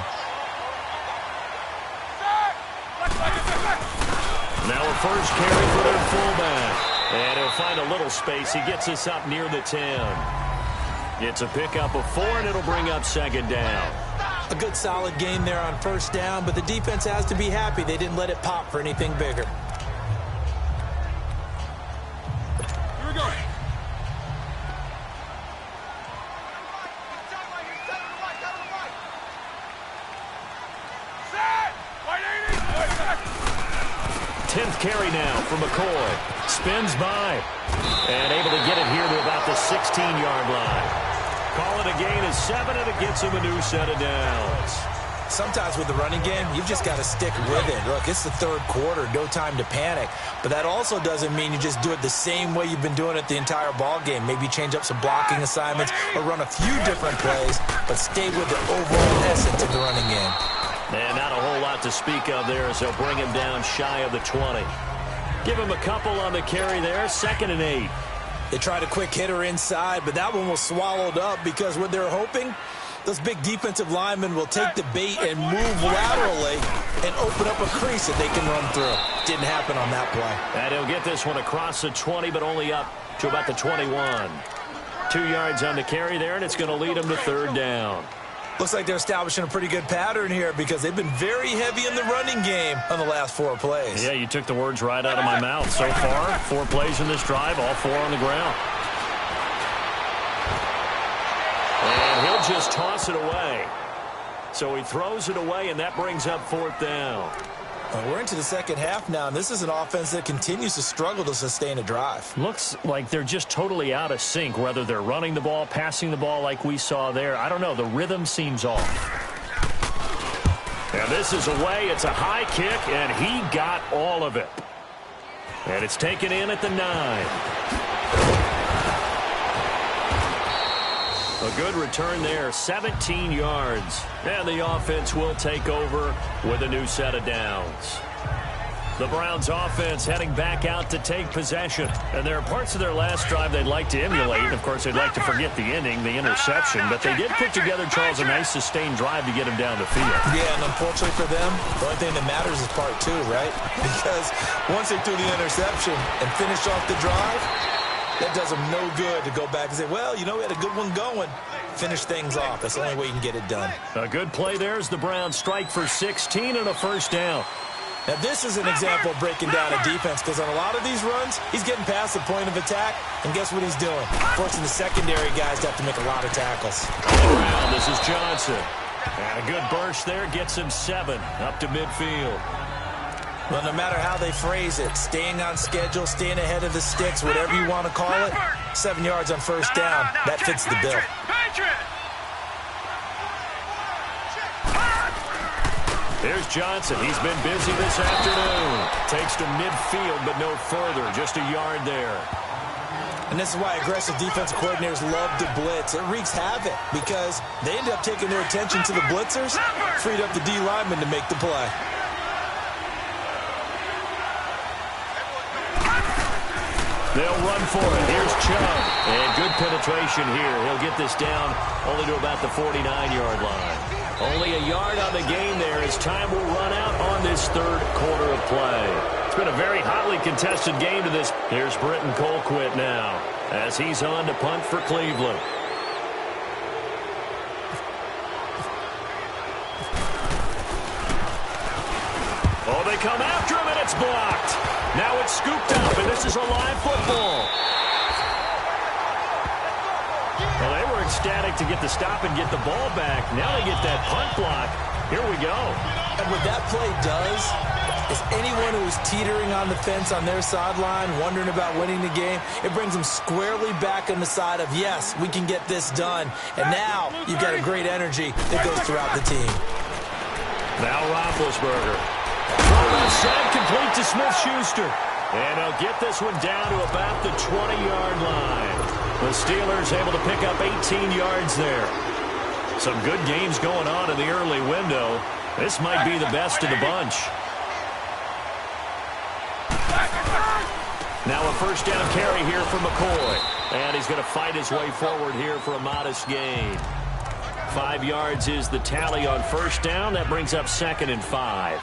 Now a first carry for their fullback. And he'll find a little space. He gets us up near the 10. It's a pickup of 4, and it'll bring up second down. A good solid game there on first down, but the defense has to be happy they didn't let it pop for anything bigger. Here we go. Set! White 80! 10th carry now for McCoy. Spins by. And able to get it here to about the 16-yard line. Call it a gain of 7, and it gets him a new set of downs. Sometimes with the running game, you've just got to stick with it. Look, it's the third quarter, no time to panic. But that also doesn't mean you just do it the same way you've been doing it the entire ball game. Maybe change up some blocking assignments or run a few different plays, but stay with the overall essence of the running game. And not a whole lot to speak of there as they'll bring him down shy of the 20. Give him a couple on the carry there, 2nd and 8. They tried a quick hitter inside, but that one was swallowed up because what they're hoping, those big defensive linemen will take the bait and move laterally and open up a crease that they can run through. Didn't happen on that play. And he'll get this one across the 20, but only up to about the 21. 2 yards on the carry there, and it's going to lead him to third down. Looks like they're establishing a pretty good pattern here because they've been very heavy in the running game on the last 4 plays. Yeah, you took the words right out of my mouth. So far, 4 plays in this drive, all 4 on the ground. And he'll just toss it away. So he throws it away, and that brings up 4th down. We're into the second half now, and this is an offense that continues to struggle to sustain a drive. Looks like they're just totally out of sync, whether they're running the ball, passing the ball like we saw there. I don't know. The rhythm seems off. And this is away. It's a high kick, and he got all of it. And it's taken in at the 9. A good return there, 17 yards. And the offense will take over with a new set of downs. The Browns offense heading back out to take possession. And there are parts of their last drive they'd like to emulate. Of course, they'd like to forget the inning, the interception. But they did put together, Charles, a nice sustained drive to get him down the field. Yeah, and unfortunately for them, the only thing that matters is part 2, right? Because once they threw the interception and finished off the drive, that does them no good to go back and say, well, you know, we had a good one going. Finish things off. That's the only way you can get it done. A good play there as the Browns strike for 16 and a first down. Now, this is an example of breaking down a defense because on a lot of these runs, he's getting past the point of attack, and guess what he's doing? Forcing the secondary guys to have to make a lot of tackles. On the ground, this is Johnson. And a good burst there gets him 7 up to midfield. Well, no matter how they phrase it, staying on schedule, staying ahead of the sticks, whatever you want to call it, 7 yards on first down, that fits the bill. There's Johnson. He's been busy this afternoon. Takes to midfield, but no further. Just a yard there. And this is why aggressive defensive coordinators love to blitz. It wreaks havoc because they end up taking their attention to the blitzers, freed up the D lineman to make the play. They'll run for it. Here's Chubb. And good penetration here. He'll get this down only to about the 49-yard line. Only a yard on the gain there as time will run out on this third quarter of play. It's been a very hotly contested game to this. Here's Britton Colquitt now as he's on to punt for Cleveland. Oh, they come after him, and it's blocked. Now it's scooped up, and this is a live football. Well, they were ecstatic to get the stop and get the ball back. Now they get that punt block. Here we go. And what that play does is anyone who's teetering on the fence on their sideline, wondering about winning the game, it brings them squarely back on the side of, yes, we can get this done. And now you've got a great energy that goes throughout the team. Now Roethlisberger. Throw left side, complete to Smith-Schuster. And they'll get this one down to about the 20-yard line. The Steelers able to pick up 18 yards there. Some good games going on in the early window. This might be the best of the bunch. Now a first down carry here for McCoy. And he's going to fight his way forward here for a modest gain. 5 yards is the tally on first down. That brings up 2nd and 5.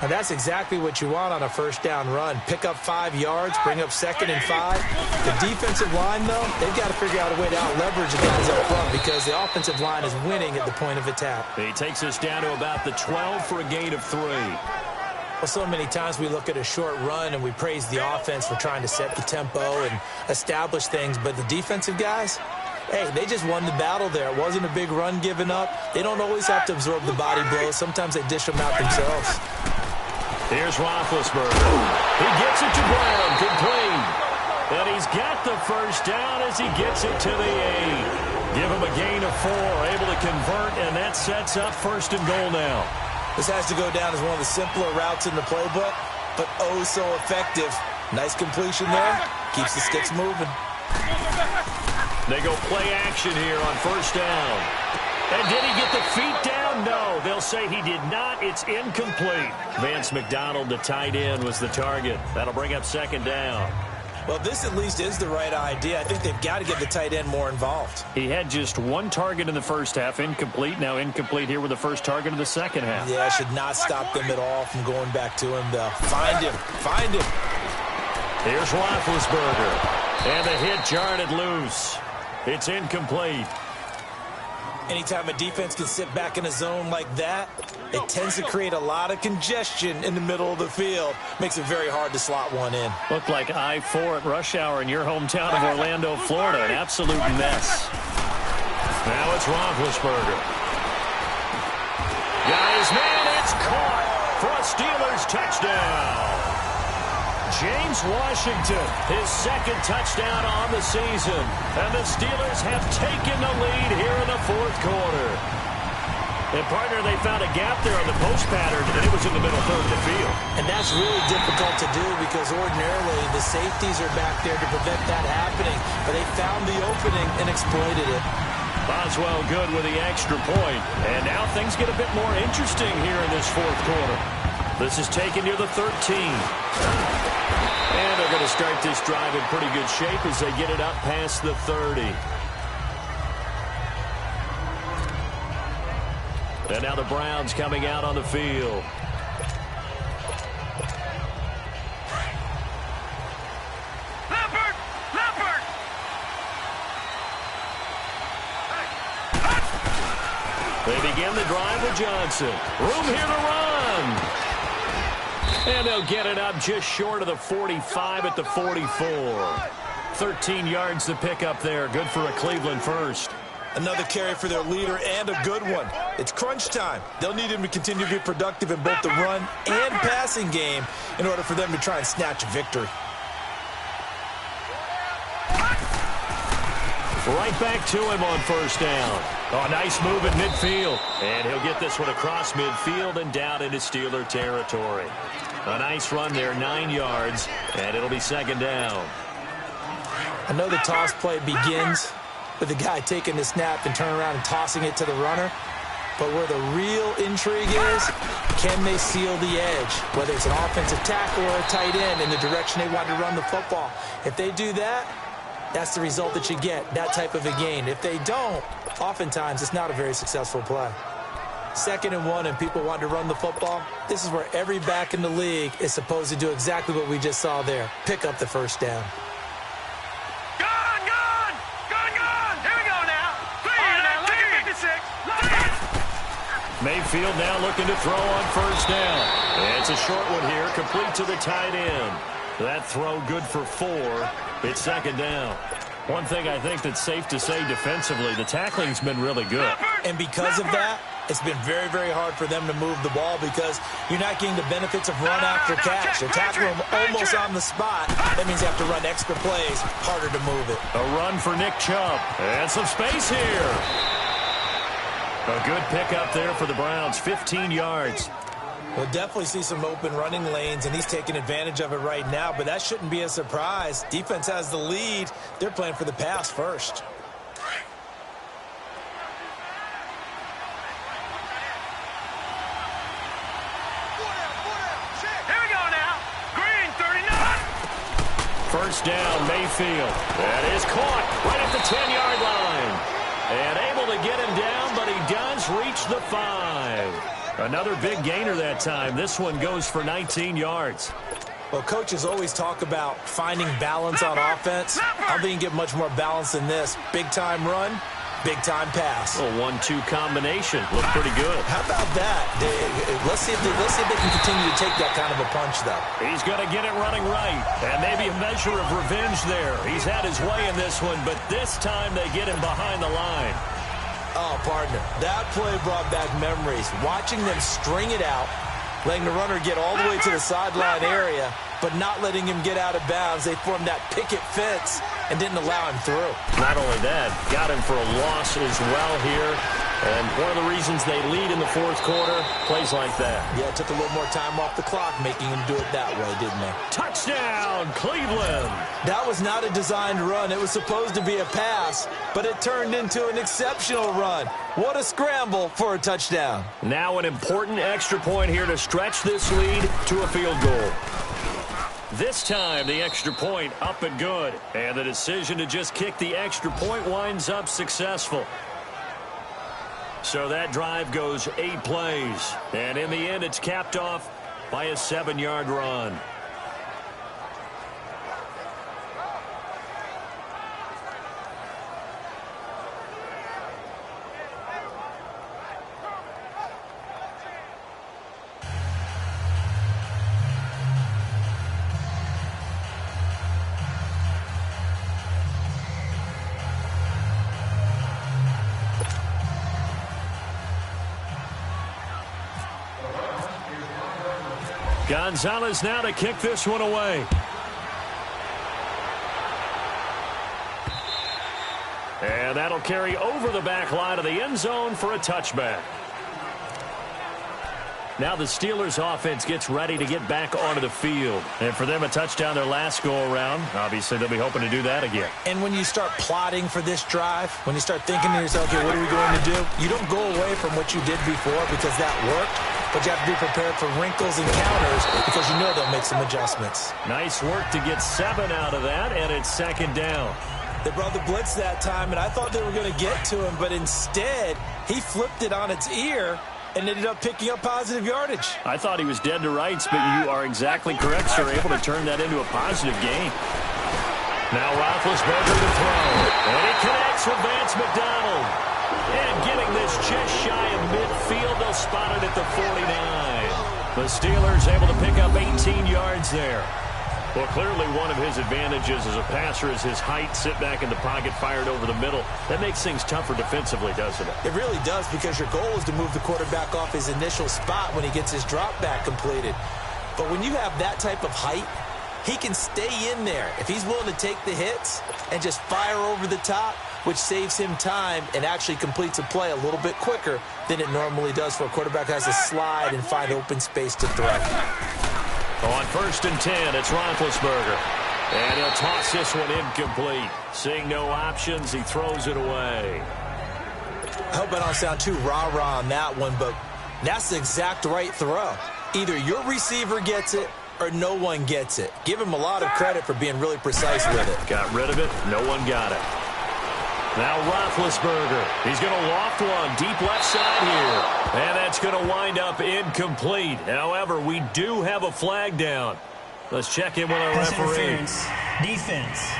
And that's exactly what you want on a first down run. Pick up 5 yards, bring up 2nd and 5. The defensive line, though, they've got to figure out a way to out-leverage the guys up front because the offensive line is winning at the point of attack. He takes us down to about the 12 for a gain of 3. Well, so many times we look at a short run and we praise the offense for trying to set the tempo and establish things, but the defensive guys, hey, they just won the battle there. It wasn't a big run given up. They don't always have to absorb the body blows. Sometimes they dish them out themselves. Here's Roethlisberger. He gets it to Brown, complete. And he's got the first down as he gets it to the 8. Give him a gain of 4, able to convert, and that sets up 1st and goal now. This has to go down as one of the simpler routes in the playbook, but oh so effective. Nice completion there. Keeps the sticks moving. They go play action here on first down. And did he get the feet down? No, they'll say he did not. It's incomplete. Vance McDonald, the tight end, was the target. That'll bring up 2nd down. Well, this at least is the right idea. I think they've got to get the tight end more involved. He had just 1 target in the first half, incomplete. Now incomplete here with the first target of the second half. Yeah, should not stop them at all from going back to him, though. Find him. Find him. Here's Roethlisberger. And the hit jarred loose. It's incomplete. Anytime a defense can sit back in a zone like that, it tends to create a lot of congestion in the middle of the field. Makes it very hard to slot one in. Looked like I-4 at rush hour in your hometown of Orlando, Florida. An absolute mess. Now it's Roethlisberger. Guys, man, it's caught for a Steelers touchdown. James Washington, his 2nd touchdown on the season. And the Steelers have taken the lead here in the 4th quarter. And, partner, they found a gap there on the post pattern, and it was in the middle third of the field. And that's really difficult to do because ordinarily the safeties are back there to prevent that happening. But they found the opening and exploited it. Boswell good with the extra point. And now things get a bit more interesting here in this 4th quarter. This is taken near the 13. And they're going to start this drive in pretty good shape as they get it up past the 30. And now the Browns coming out on the field. Leopard! Leopard! They begin the drive with Johnson. Room here to run. And they'll get it up just short of the 45 at the 44. 13 yards to pick up there. Good for a Cleveland first. Another carry for their leader and a good one. It's crunch time. They'll need him to continue to be productive in both the run and passing game in order for them to try and snatch a victory. Right back to him on first down. Oh, nice move in midfield. And he'll get this one across midfield and down into Steeler territory. A nice run there, 9 yards, and it'll be 2nd down. I know the toss play begins with the guy taking the snap and turning around and tossing it to the runner. But where the real intrigue is, can they seal the edge? Whether it's an offensive tackle or a tight end in the direction they want to run the football. If they do that, that's the result that you get, that type of a gain. If they don't, oftentimes it's not a very successful play. 2nd and 1 and people want to run the football. This is where every back in the league is supposed to do exactly what we just saw there. Pick up the first down. Gone! Gone! Gone! Gone! Here we go now. 3-19. Mayfield now looking to throw on first down. And it's a short one here, complete to the tight end. That throw good for 4. It's 2nd down. One thing I think that's safe to say defensively, the tackling's been really good. And because of that, it's been very, very hard for them to move the ball because you're not getting the benefits of run after catch. They're tackling them almost on the spot. That means they have to run extra plays, harder to move it. A run for Nick Chubb. And some space here. A good pickup there for the Browns, 15 yards. We'll definitely see some open running lanes, and he's taking advantage of it right now, but that shouldn't be a surprise. Defense has the lead. They're playing for the pass first. First down, Mayfield. That is caught right at the 10-yard line. And able to get him down, but he does reach the 5. Another big gainer that time. This one goes for 19 yards. Well, coaches always talk about finding balance on offense. I don't think you get much more balance than this. Big-time run, big-time pass. A 1-2 combination. Looked pretty good. How about that? Let's see if they can continue to take that kind of a punch, though. He's going to get it running right. And maybe a measure of revenge there. He's had his way in this one, but this time they get him behind the line. Oh, partner, that play brought back memories. Watching them string it out, letting the runner get all the way to the sideline area, but not letting him get out of bounds. They formed that picket fence and didn't allow him through. Not only that, got him for a loss as well here. And one of the reasons they lead in the fourth quarter, plays like that. Yeah, it took a little more time off the clock, making him do it that way, didn't they? Touchdown, Cleveland. That was not a designed run. It was supposed to be a pass, but it turned into an exceptional run. What a scramble for a touchdown. Now an important extra point here to stretch this lead to a field goal. This time, the extra point up and good. And the decision to just kick the extra point winds up successful. So that drive goes 8 plays. And in the end, it's capped off by a 7-yard run. Gonzalez now to kick this one away. And that'll carry over the back line of the end zone for a touchback. Now the Steelers offense gets ready to get back onto the field. And for them, a touchdown their last go-around. Obviously, they'll be hoping to do that again. And when you start plotting for this drive, when you start thinking to yourself, okay, what are we going to do? You don't go away from what you did before because that worked. But you have to be prepared for wrinkles and counters because you know they'll make some adjustments. Nice work to get 7 out of that, and it's second down. They brought the blitz that time, and I thought they were going to get to him, but instead, he flipped it on its ear and ended up picking up positive yardage. I thought he was dead to rights, but you are exactly correct, sir. Able to turn that into a positive gain. Now Roethlisberger to throw. And he connects with Vance McDonald. And getting this just shy of midfield, they'll spot it at the 49. The Steelers able to pick up 18 yards there. Well, clearly one of his advantages as a passer is his height. Sit back in the pocket, fired over the middle. That makes things tougher defensively, doesn't it? It really does, because your goal is to move the quarterback off his initial spot when he gets his drop back completed. But when you have that type of height, he can stay in there if he's willing to take the hits and just fire over the top, which saves him time and actually completes a play a little bit quicker than it normally does for a quarterback who has to slide and find open space to throw. On 1st and 10, it's Roethlisberger. And he'll toss this one incomplete. Seeing no options, he throws it away. I hope I don't sound too rah-rah on that one, but that's the exact right throw. Either your receiver gets it or no one gets it. Give him a lot of credit for being really precise with it. Got rid of it. No one got it. Now Roethlisberger. He's going to loft one deep left side here. And that's going to wind up incomplete. However, we do have a flag down. Let's check in with our referee. Defense.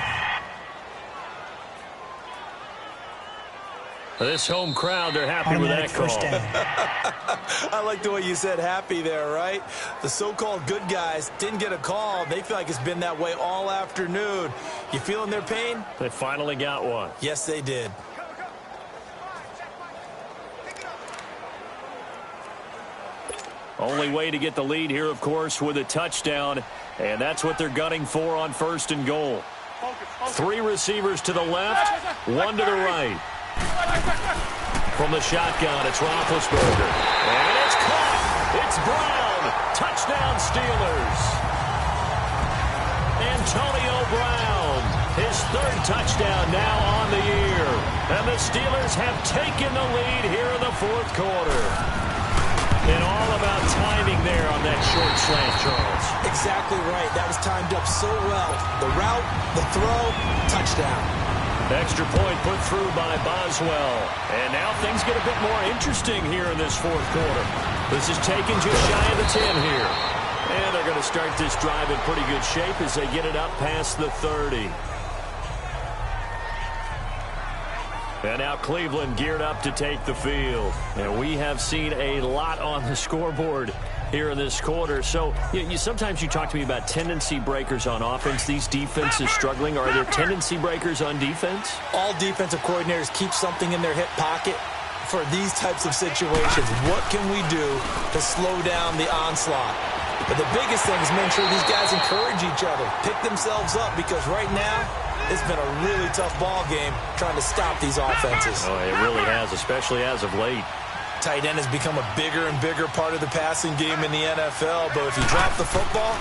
This home crowd, they're happy with that call. I like the way you said happy there, right? The so-called good guys didn't get a call. They feel like it's been that way all afternoon. You feeling their pain? They finally got one. Yes, they did. Only way to get the lead here, of course, with a touchdown. And that's what they're gunning for on 1st and goal. 3 receivers to the left, 1 to the right. From the shotgun, it's Roethlisberger. And it's caught. It's Brown. Touchdown, Steelers. Antonio Brown. His 3rd touchdown now on the year. And the Steelers have taken the lead here in the 4th quarter. And all about timing there on that short slant, Charles. exactly right. That was timed up so well. The route, the throw, touchdown. Extra point put through by Boswell. And now things get a bit more interesting here in this fourth quarter. This is taken just shy of the 10 here. And they're going to start this drive in pretty good shape as they get it up past the 30. And now Cleveland geared up to take the field. And we have seen a lot on the scoreboard here in this quarter. So sometimes you talk to me about tendency breakers on offense. These defenses struggling. Are there tendency breakers on defense? All defensive coordinators keep something in their hip pocket for these types of situations. What can we do to slow down the onslaught? But the biggest thing is making sure these guys encourage each other, pick themselves up, because right now it's been a really tough ball game trying to stop these offenses. Oh, it really has, especially as of late. Tight end has become a bigger and bigger part of the passing game in the NFL, but if you drop the football,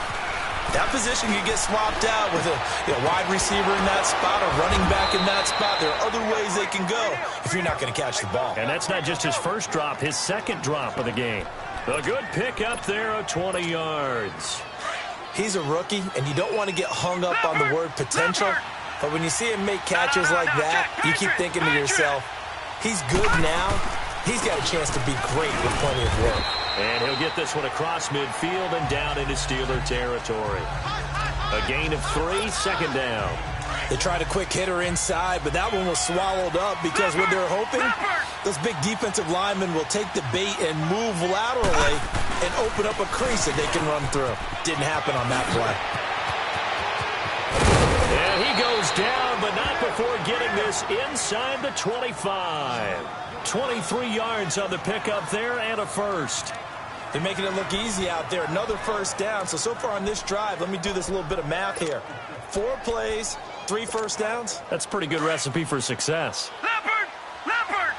that position can get swapped out with a wide receiver in that spot, a running back in that spot. There are other ways they can go if you're not going to catch the ball. And that's not just his first drop, his second drop of the game. A good pick up there of 20 yards. He's a rookie, and you don't want to get hung up on the word potential. But when you see him make catches like that, you keep thinking to yourself, he's good now. He's got a chance to be great with plenty of work. And he'll get this one across midfield and down into Steeler territory. A gain of 3, second down. They tried a quick hitter inside, but that one was swallowed up because what they're hoping, those big defensive linemen will take the bait and move laterally and open up a crease that they can run through. Didn't happen on that play. And he goes down, but not before getting this inside the 25. 23 yards on the pickup there and a first. They're making it look easy out there. Another first down. So far on this drive, let me do this little bit of math here. 4 plays, 3 first downs. That's a pretty good recipe for success. Leopard! Leopard!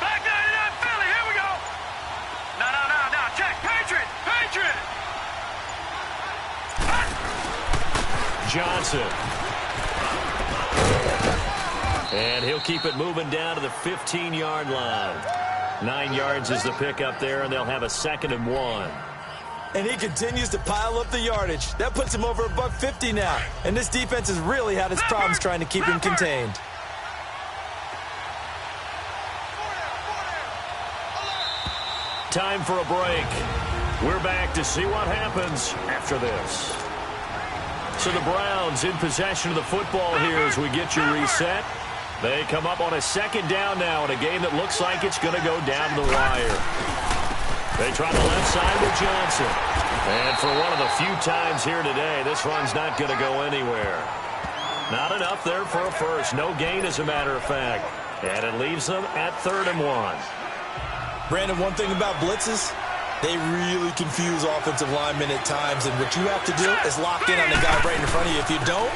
Back down to that Philly. Here we go. No. Check. Patriot. Patriot. Johnson. And he'll keep it moving down to the 15-yard line. 9 yards is the pickup there, and they'll have a 2nd and 1. And he continues to pile up the yardage. That puts him over $150 now. And this defense has really had its problems trying to keep him contained. Time for a break. We're back to see what happens after this. So the Browns in possession of the football here as we get you reset. They come up on a 2nd down now in a game that looks like it's going to go down the wire. They try the left side with Johnson. And for one of the few times here today, this run's not going to go anywhere. Not enough there for a first. No gain, as a matter of fact. And it leaves them at 3rd and 1. Brandon, one thing about blitzes, they really confuse offensive linemen at times, and what you have to do is lock in on the guy right in front of you. If you don't,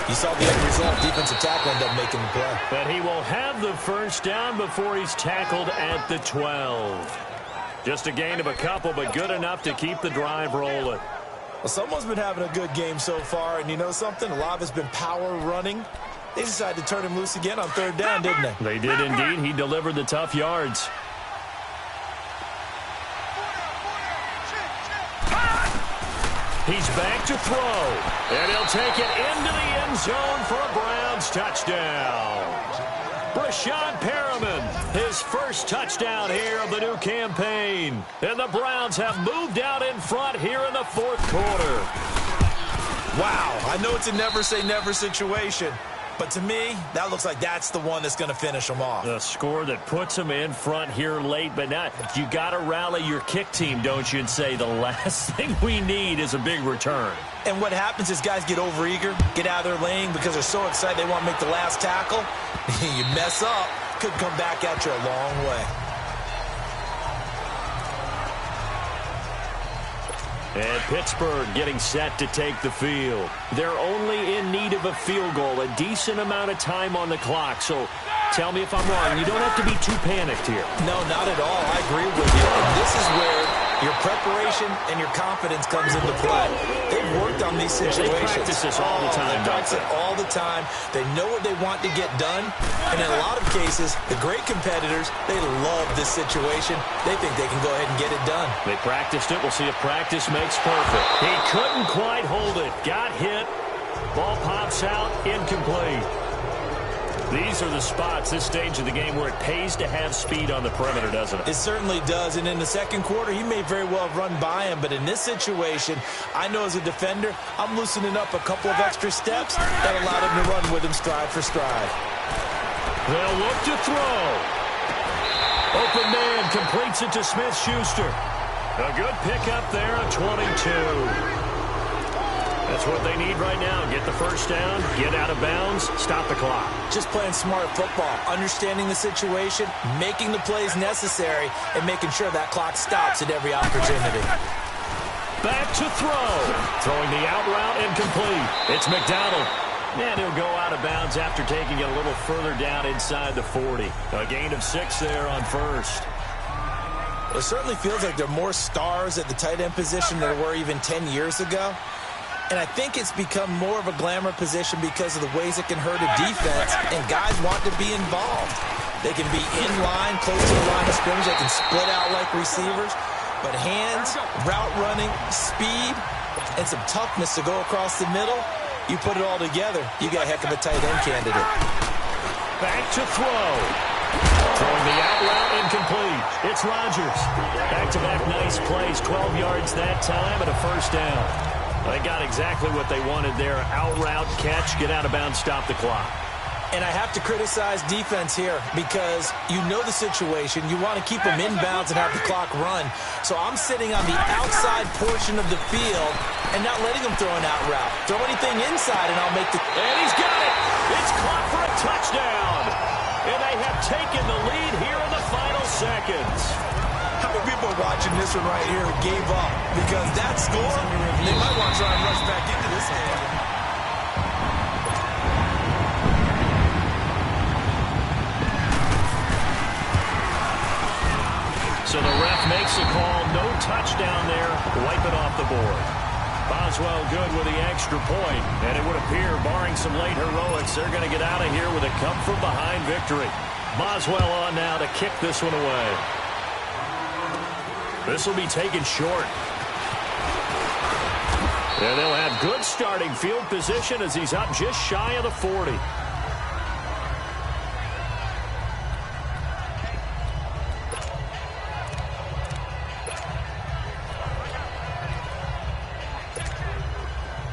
you saw the end result. Defensive tackle ended up making the play. But he will have the first down before he's tackled at the 12. Just a gain of a couple, but good enough to keep the drive rolling. Well, someone's been having a good game so far, and you know something? A lot of it's been power running. They decided to turn him loose again on 3rd down, didn't they? They did indeed. He delivered the tough yards. He's back to throw, and he'll take it into the end zone for a Browns touchdown. Brashad Perriman, his first touchdown here of the new campaign. And the Browns have moved out in front here in the 4th quarter. Wow, I know it's a never-say-never situation, but to me, that looks like that's the one that's going to finish them off. The score that puts them in front here late, but not. You got to rally your kick team, don't you, and say the last thing we need is a big return. And what happens is guys get overeager, get out of their lane because they're so excited they want to make the last tackle. You mess up, could come back at you a long way. And Pittsburgh getting set to take the field. They're only in need of a field goal, a decent amount of time on the clock. So tell me if I'm wrong. You don't have to be too panicked here. No, not at all. I agree with you. And this is where you Your preparation and your confidence comes into play. They've worked on these situations. They practice this all the time. They practice it all the time. They know what they want to get done. And in a lot of cases, the great competitors, they love this situation. They think they can go ahead and get it done. They practiced it. We'll see if practice makes perfect. He couldn't quite hold it. Got hit. Ball pops out. Incomplete. These are the spots, this stage of the game, where it pays to have speed on the perimeter, doesn't it? It certainly does. And in the second quarter, he may very well have run by him. But in this situation, I know as a defender, I'm loosening up a couple of extra steps that allowed him to run with him stride for stride. They'll look to throw. Open man completes it to Smith-Schuster. A good pickup there, a 22. That's what they need right now. Get the first down, get out of bounds, stop the clock. Just playing smart football, understanding the situation, making the plays necessary, and making sure that clock stops at every opportunity. Back to throw. Throwing the out route incomplete. It's McDonald. And he'll go out of bounds after taking it a little further down inside the 40. A gain of 6 there on first. It certainly feels like there are more stars at the tight end position than there were even 10 years ago. And I think it's become more of a glamour position because of the ways it can hurt a defense, and guys want to be involved. They can be in line, close to the line of scrimmage. They can split out like receivers. But hands, route running, speed, and some toughness to go across the middle, you put it all together, you got a heck of a tight end candidate. Back to throw. Throwing the out route incomplete. It's Rodgers. Back-to-back nice plays, 12 yards that time and a first down. They got exactly what they wanted there. Out route, catch, get out of bounds, stop the clock. And I have to criticize defense here because you know the situation. You want to keep them inbounds and have the clock run. So I'm sitting on the outside portion of the field and not letting them throw an out route. Throw anything inside and I'll make the... And he's got it! It's caught for a touchdown! And they have taken the lead here in the final seconds. How many people are watching this one right here and gave up? Because that score, they might want to try and rush back into this game. So the ref makes a call. No touchdown there. Wipe it off the board. Boswell good with the extra point. And it would appear, barring some late heroics, they're going to get out of here with a come-from-behind victory. Boswell on now to kick this one away. This will be taken short. And they'll have good starting field position as he's up just shy of the 40.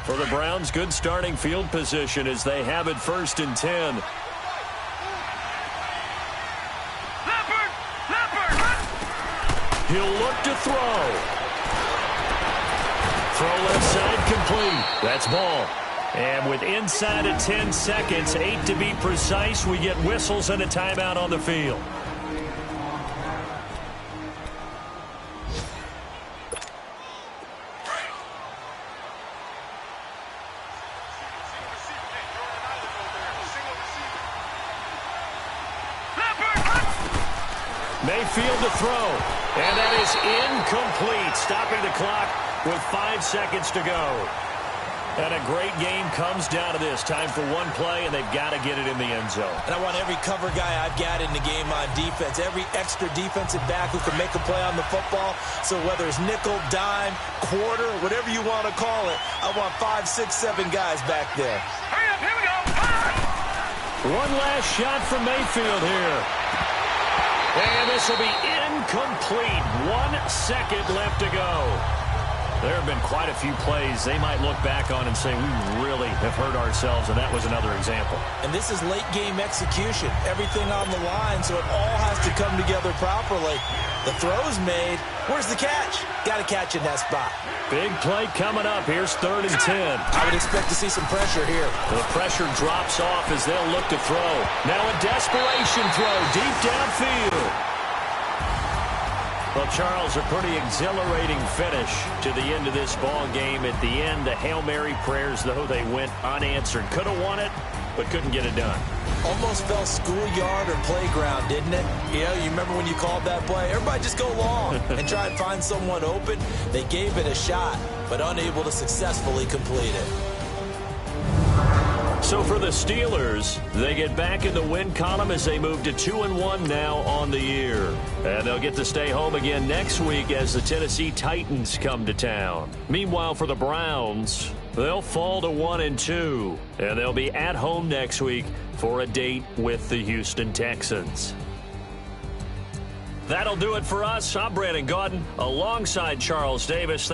For the Browns, good starting field position as they have it 1st and 10. He'll look to throw. Throw left side complete. That's ball. And with inside of 10 seconds, 8 to be precise, we get whistles and a timeout on the field. Mayfield to throw. And that is incomplete, stopping the clock with 5 seconds to go. And a great game comes down to this. Time for one play, and they've got to get it in the end zone. And I want every cover guy I've got in the game on defense, every extra defensive back who can make a play on the football. So whether it's nickel, dime, quarter, whatever you want to call it, I want 5, 6, 7 guys back there. Hurry up, here we go. One last shot from Mayfield here. And this will be incomplete. 1 second left to go. There have been quite a few plays they might look back on and say, we really have hurt ourselves, and that was another example. And this is late-game execution. Everything on the line, so it all has to come together properly. The throw's made. Where's the catch? Got to catch in that spot. Big play coming up. Here's 3rd and 10. I would expect to see some pressure here. The pressure drops off as they'll look to throw. Now a desperation throw deep downfield. Well, Charles, a pretty exhilarating finish to the end of this ball game. At the end, the Hail Mary prayers, though, they went unanswered. Could have won it, but couldn't get it done. Almost felt schoolyard or playground, didn't it? You know, you remember when you called that play? Everybody just go long and try and find someone open. They gave it a shot, but unable to successfully complete it. So for the Steelers, they get back in the win column as they move to 2-1 now on the year. And they'll get to stay home again next week as the Tennessee Titans come to town. Meanwhile, for the Browns, they'll fall to 1-2. And they'll be at home next week for a date with the Houston Texans. That'll do it for us. I'm Brandon Gaudin alongside Charles Davis.